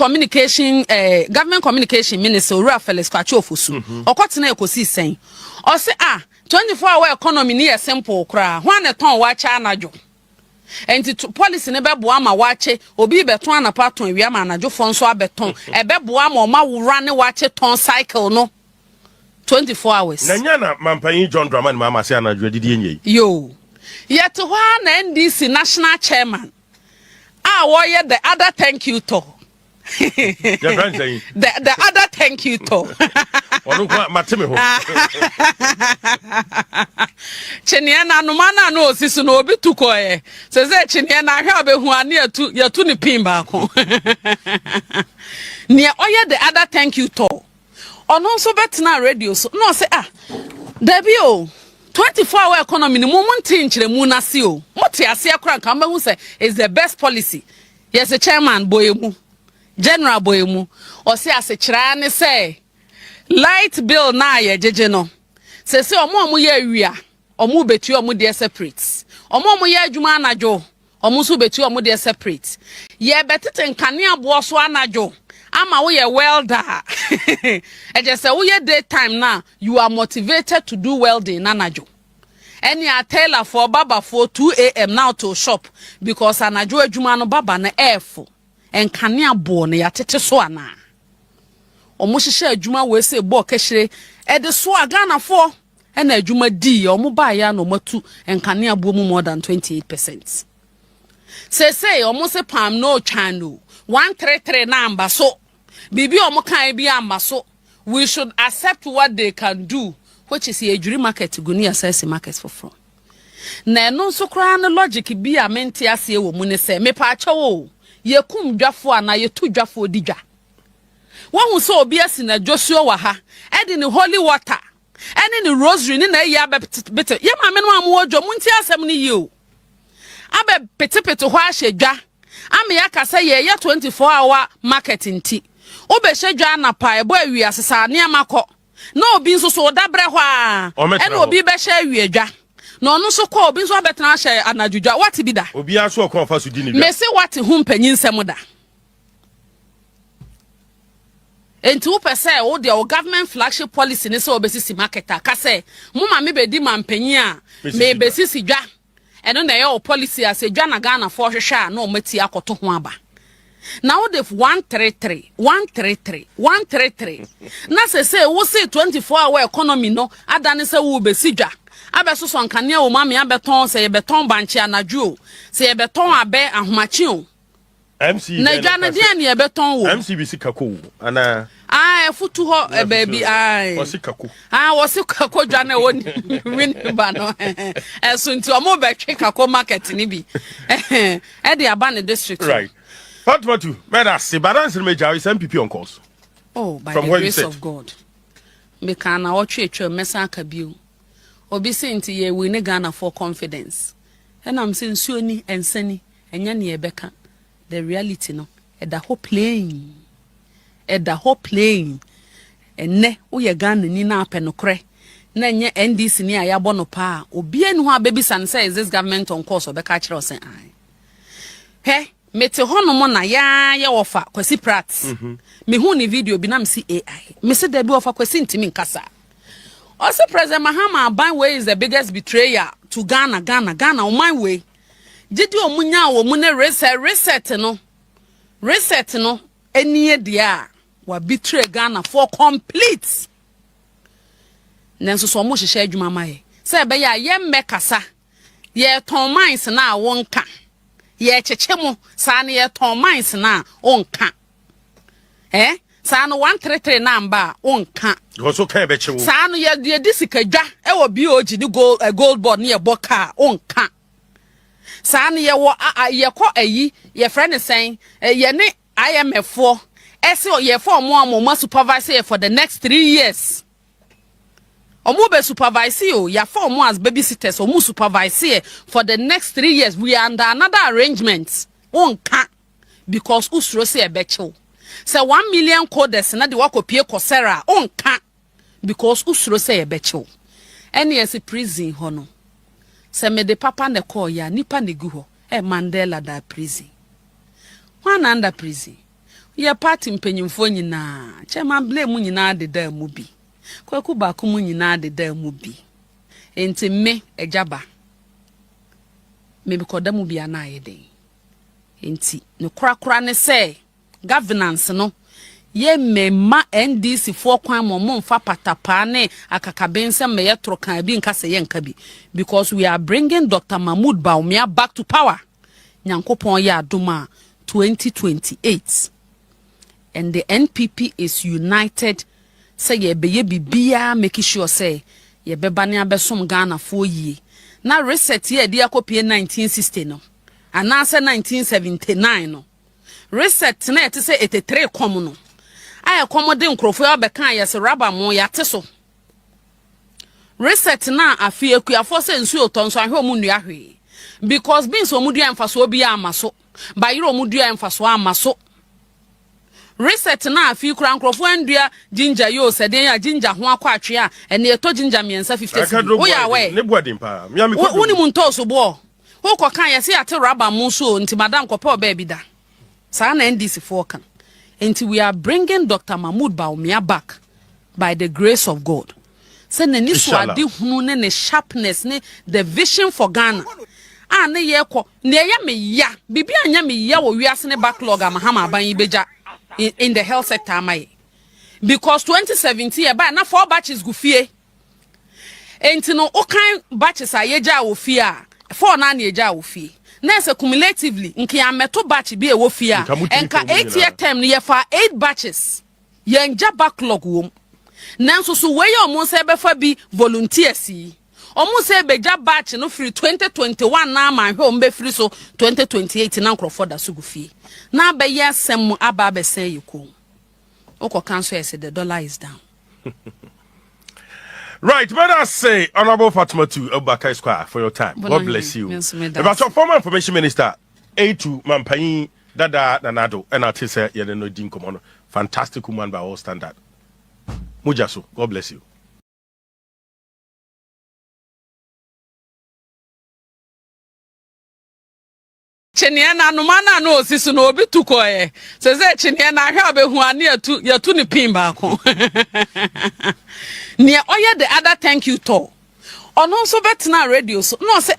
communication minister Ora Felix Kwachi Ofosu okotena ekosi sen o say 24-hour economy ni simple kra ho na ton wa cha anajo enti policy ne bebo ama wache obi beton anapa ton wi ama anajo fo nso abeton ebebo ama o ma wura ne wache ton cycle no 24 hours na nya na mampanyi John Dramani mama se anajo didi enye yo yet ho na NDC national chairman wo ye the other thank you to the other thank you to onu kwa mateme ho chenie na numana no osisu no obi tukoye seze chenie na hwe obehu ane yatu ni pimba ko ne oye the other thank you to ono so betna radio so no say Debbie 24-hour economy ni mo monte nkyere mu na se o. Mo te ase akra nka mo hu say is the best policy. Yes, the chairman boyemu. General boyemu. O se ase kyera ne say light bill na ye jeje no. Se omo ye awia, omo betu omo de separate. Omo ye adwuma anajo, omo so betu omo de separate. Ye betete nkane abo so anajo. Ama we welder. And just say we daytime now, you are motivated to do welding anajo. Any a tailor for baba for 2 a.m. now to shop because anajo adwuma no baba na airful. And kane abo na yatete so ana. Omo hihye adwuma we say bo kehire e de so agana for and adwuma di omo ba ya no matu enkane abo mu more than 28%. Say omo se pam no channel 133 number so bibi omo kan bi amba so we should accept what they can do, which is a jury market to go near assess markets for from. Na no so kra na logic bi a mente ase wo mu ne se me pa acha wo ye kum dwafo ana ye tu dwafo digwa won so obi asi na Joshua wa ha e de ni holy water ene ni rosary ni na ya bete ye ma me no am wo dwo mu nti asem ni yi o abe petepete ho ahedwa am ya kasa ye 24-hour market nti obe hedwa na pa ebo awi asesa ne amakọ na obi nso so dabre ho a ene obi be hye awi adwa na onu so ko obi nso abetena hye anadwudwa what bi da obi aso ko fa so di ni dwa me se what hu mpanyin nsem da enti wo pese wo de o government flagship policy ne se obesisi marketer ka se mo ma me bedi ma mpanyin a me besisi dwa eno na ye o policy ase dwa na Ghana for hwehwe a na o mati akoto ho aba now the 133 na se wo se 24-hour economy no adane se wo besi dwa abeso so nkane wo ma me abeton se ye beton banche anadwo se ye beton abe ahomachi o MC na dwa na dia ne ye beton wo MCBC kako ana futu ho baby wasikako wasikako dwa na woni win ba no so nti o mo betwe kako market ni bi e de aba ne district right. What you? Meda se balance me jawi MPP on course. Oh, by the grace of God. Me kana otwe mesa aka biu. Obi se nti ye we ne Ghana for confidence. And I'm saying nsuoni ensani enya ne ebeka. The reality no e da ho playing. Enne wo ye Ghana ni na apenokre. Na enye NDC ni ayabo no pa. Obi enu ho abebisa say is this government on course obeka kire o say ai. He mete hono mo na ya wofa kwasi prat me hu ni video bi na me si AI me se da bi wofa kwasi ntimi nkasa also President Mahama ban way is the biggest betrayer to Ghana on my way jidi omunya wo mu ne reset no enie dia wa betray Ghana for complete nanso so mo hyehyɛ adwuma maye se be ya ye mmekasa ye ton mines na wonka ye chechemu sa na ye ton mines na onka sa no 133 number onka go so kan be chewo sa no ye disikadwa e wo BOG di gold board na ye boka onka sa no ye wo ye kɔ ayi ye friend saying ye ne IMF for ese ye for mo supervise for the next 3 years omo be supervise you ya for mo as babysitters omo supervise for the next 3 years we are under another arrangement onka because usro say ebechew say 1 million coders na de wakopie kosera onka because usro say ebechew any as prison ho no say me de papa ne call ya nipa ne gu ho Mandela da prison one under prison ya party mpanyimfo nyina chema blame nyina de da mu bi kwaku ba ko mu nyina de da mu bi enti me ejaba me bi koda mu bia na ayede enti ne kura ne say governance no ye mema NDC for kwan mo mfa patapa ne akakabense me yetro kan bi nka se ye nka bi because we are bringing Dr. Mahmoud Bawumia back to power nyankopon ya adoma 2028 and the NPP is united say ye beye bibia make sure say ye beba ne abesom Ghana for ye na reset ye dia kopie 1960 no anase 1979 no reset na ete say 83 kom no ay komode nkrofo ya beka ya se raba mo ya te so reset na afi ekuafo se nsu otonso ahwe omu nua hwe because beans omu dua emfaso obi amaso bayiro omu dua emfaso amaso reset na afi kura nkrofo andua ginger yo seden ya ginger ho akwatwe a ene eto ginger miensa 50 wo ya we ne boadin pa mi am ko woni mu ntoso bo wo ko kan ye se ate rubber mu so nti madam ko pa oba bi da sa na NDC for kan nti we are bringing Dr. Mahmoud Bawumia back by the grace of God. Say nani so ade hunu ne sharpness ne the vision for Ghana. Ah ne ye ko ne ya me ya bibi anya me ya wo wiase ne backlog Mahama aban ibeja in the health sector amai. Because 2017 e ba na 4 batches gu fie. Enti no okan batches ayeja wo fie a 4 na na eja wo fie. Na se cumulatively nke ameto batch bi e wo fie a enka 8 year term ne ye fa 8 batches. Ye nja backlog wo. Nanso so we omo se be fa bi volunteers yi omo se beja batch no free 2021 na ma hwe ombe free so 2028 na nkrofo da so gufie na be yesem aba be say yiko oko cancel yes the dollar is down. Right, but I say Honorable Fatima to Obaka Square for your time. God bless you. About your former information minister A2 Mampai Dada Nanado and I say you know din komono fantastic woman by all standard. Mujaso, God bless you. Cheniana no mana no sisu no obi tukoe. Se cheniana hwe obehu ane yatu ni pimba ko. Nia oye the other thank you to. Ono so betna radio so no say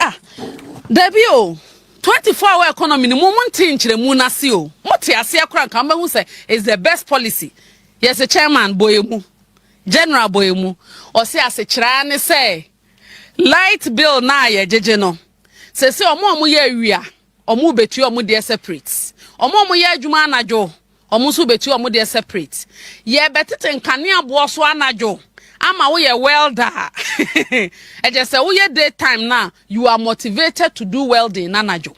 Debi o 24-hour economy ni mo nti nkyere mu na se o. Mote ase akra kan ba hu say is the best policy. Yes the chairman boyemu. General boyemu o se ase kira ne say light bill na ye jeje no. Se omo ye awia omo betu omo de separate. Omo ye adwuma anajo omo so betu omo de separate. Ye betete nkane abo so anajo. Ama we ye welder. E just say we ye daytime now you are motivated to do welding anajo.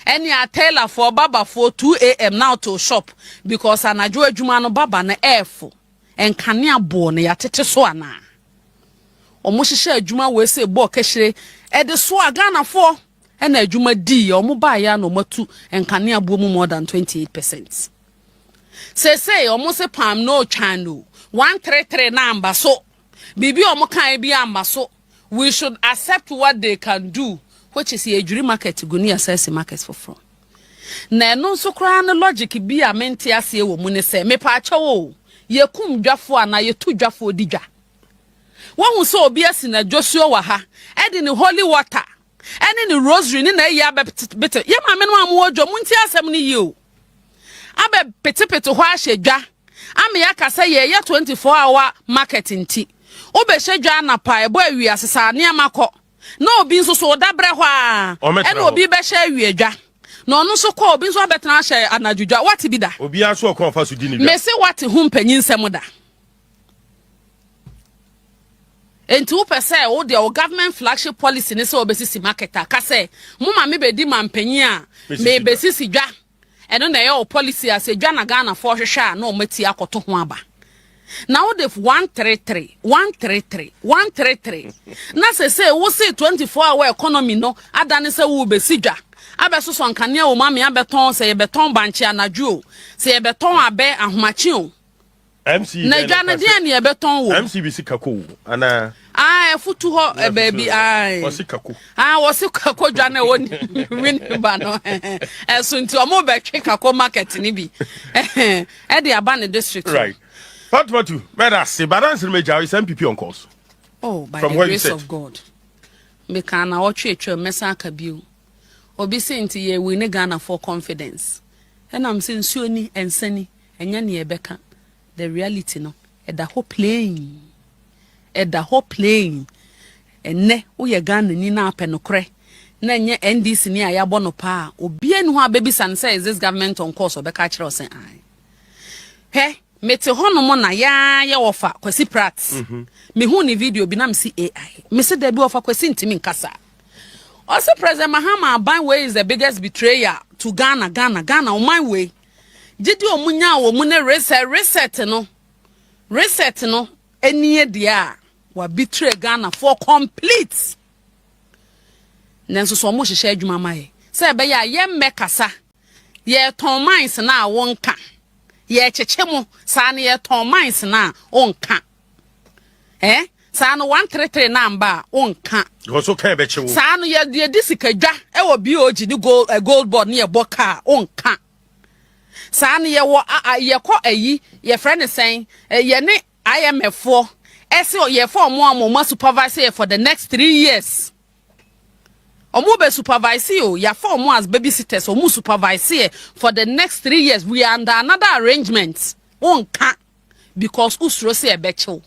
Any a tailor for baba for 2 a.m. now to shop because anajo adwuma no baba na airful. And kania bo ne yatete so ana omo hihye adwuma we se bo kehire e de so agana for e na adwuma di omo ba ya no matu and kania bo mu more than 28%. Say omo se pam no channel 133 number so bibi omo kan bi amba so we should accept what they can do which is a juri market go ni assess market for from na no so kra na logic bi a mente ase wo mu ne se me pa acha wo ye kum dwafo ana ye tu dwafo digwa won so obi asina Joshua wa ha e de ni holy water ene ni rosary ni na ye abete ye ma me no am wodwo munti asem ni ye o abe petepete ho ahedwa am ya kasa ye 24-hour market nti obe hedwa na pa ebo awi asesa ne amakọ na obi nso so dabre ho a ene obi be hye awi adwa no no so ko obi nso abetena hye anadwudwa what bi da obi aso ko fa so di ni dwa me se what hu mpanyin nsem da enti wo pese wo de o government flagship policy ne se obesisi marketer ka se mo ma me be di mampanyin a me besisi dwa eno na ye o policy ase dwa na Ghana for hwehwe a na o mati akoto ho aba now the 133 na se wo se 24-hour economy no adane se wo besi dwa abeso so nkane o ma me abeton se ye beton banchi anadwo se ye beton abe ahomachi o MC na dwa na dia ne ye beton wo MCBC kako ana futu ho baby wasikako wasikako dwa na woni win ba no so nti o mo be twe kako market ni bi e de aba ne district right what you better say balance meja is MPP on course by the grace of God me can na otwe mesa aka biu obi se nti ye we ne Ghana for confidence and am say nsuo ni ensani enya ne ebeka the reality no eda ho playing enne wo ye Ghana ni na apenokre na enye NDC ni ayabo no pa obi enu ho abebisa say is this government on course obeka kire o say he mete hono mo na ya wofa kwasi prat me hu ni video bi na me si AI me se da bi wofa kwasi ntimi nkasa. Also, President Mahama Banwe is the biggest betrayer to Ghana on my way. Did you munya wo mune reset no eni dia wa betray Ghana for complete nanso so mo hyehyɛ adwuma maye say be ya ye mmekasa ye ton mines na wonka ye kyekye mo saa na ye ton mines na onka saa no 133 number onka also can be chewo saa no ye disikadwa e wo BOG ni gold board ni ye boka onka saa no ye wo ye kɔ ayi ye friend saying ye ne IMF for ese ye for mo supervise for the next 3 years omo be supervise you ya for mo as babysitters omo supervise for the next 3 years we are under another arrangement onka because usro say e bechew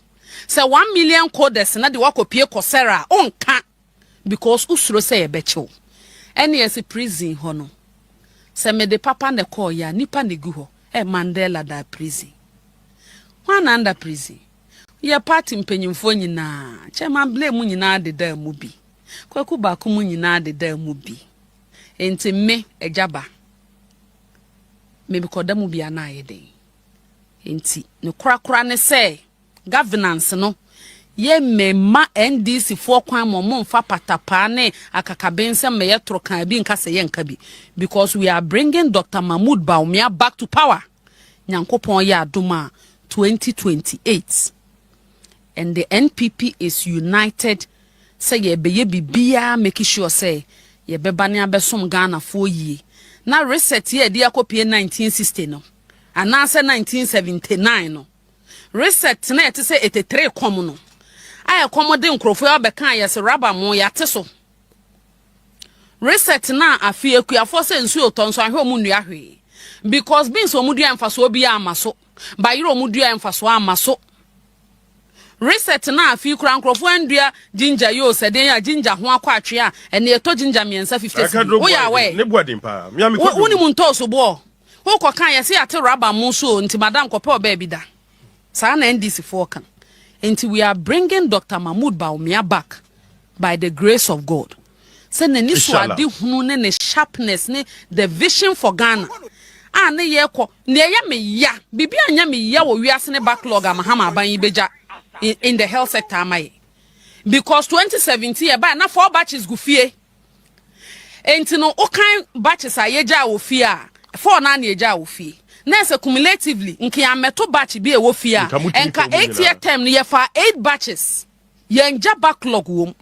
say 1 million coders na de wakopie kosera onka because usro say e bechew ene yes prison ho no say me de papa ne call ya nipa ne gu ho Mandela da prison one under prison ye party mpanyimfo nyina chema blame nyina de da mu bi kwaku ba ku mu nyina de da mu bi enti me ejaba me bi koda mu bi ana ayede enti ne kura ne say governance no ye mema NDC for kwan mo mfa patapa ne akakabense me yetro kan bi nka se ye nka bi because we are bringing Dr. Mahmoud Bawumia back to power nyankopon ya adoma 2028 and the NPP is united say ye beye bibia make sure say ye beba ne abesom Ghana for ye na reset ye dia kopie 1960 no ana say 1979 no reset na ete say 83 kom no ay komode nkrofo ya beka ya se raba mo ya te so reset na afi akuafo say nsu otonso ahwe mu nua hwe because bin so mu dua mfaso obi amaso ba yiro mu dua mfaso amaso reset na afi kura nkrofo ndua ginger yo se den ya ginger ho akwa atwe a ene eto ginger miensa 50 wo ya we ne buadin pa mi ko woni mu ntoso bo wo ko kan ya se ya te raba mo so nti madam ko pe oba bi da sa na NDC for kan until we are bringing Dr. Mahmoud Bawumia back by the grace of God. Say ni so ade hunu ne sharpness ne the vision for Ghana. Ne ye ko ne ye me ya bibi anya me ya wo wiase ne backlog Mahama aban beja in the health sector amaye. Because 2017 ba na 4 batches go fie. Enti no o kan batches ayeja wo fie a 4 na ayeja wo fie. Nese cumulatively nke ameto batch bi e wo fia enka 8 year term no ye fa 8 batches ye nja backlog wom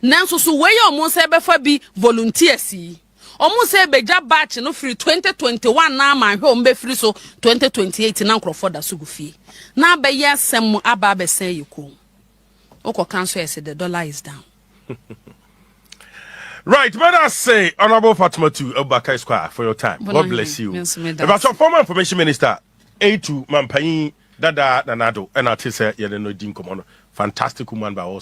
nanso so we ye omo se be fa bi volunteers yi omo se be ja batch no free 2021 na ma hwe omo be free so 2028 na nkrofo da so go fie na be ye asem aba be sen yiko oko cancel say the dollar is down. Right, but I say, Honorable Fatima to Obaka Square for your time. God bless you. About your former information minister, A2 Mampai Dada Nanado, and I say, Yellow Din Common, fantastic woman by all.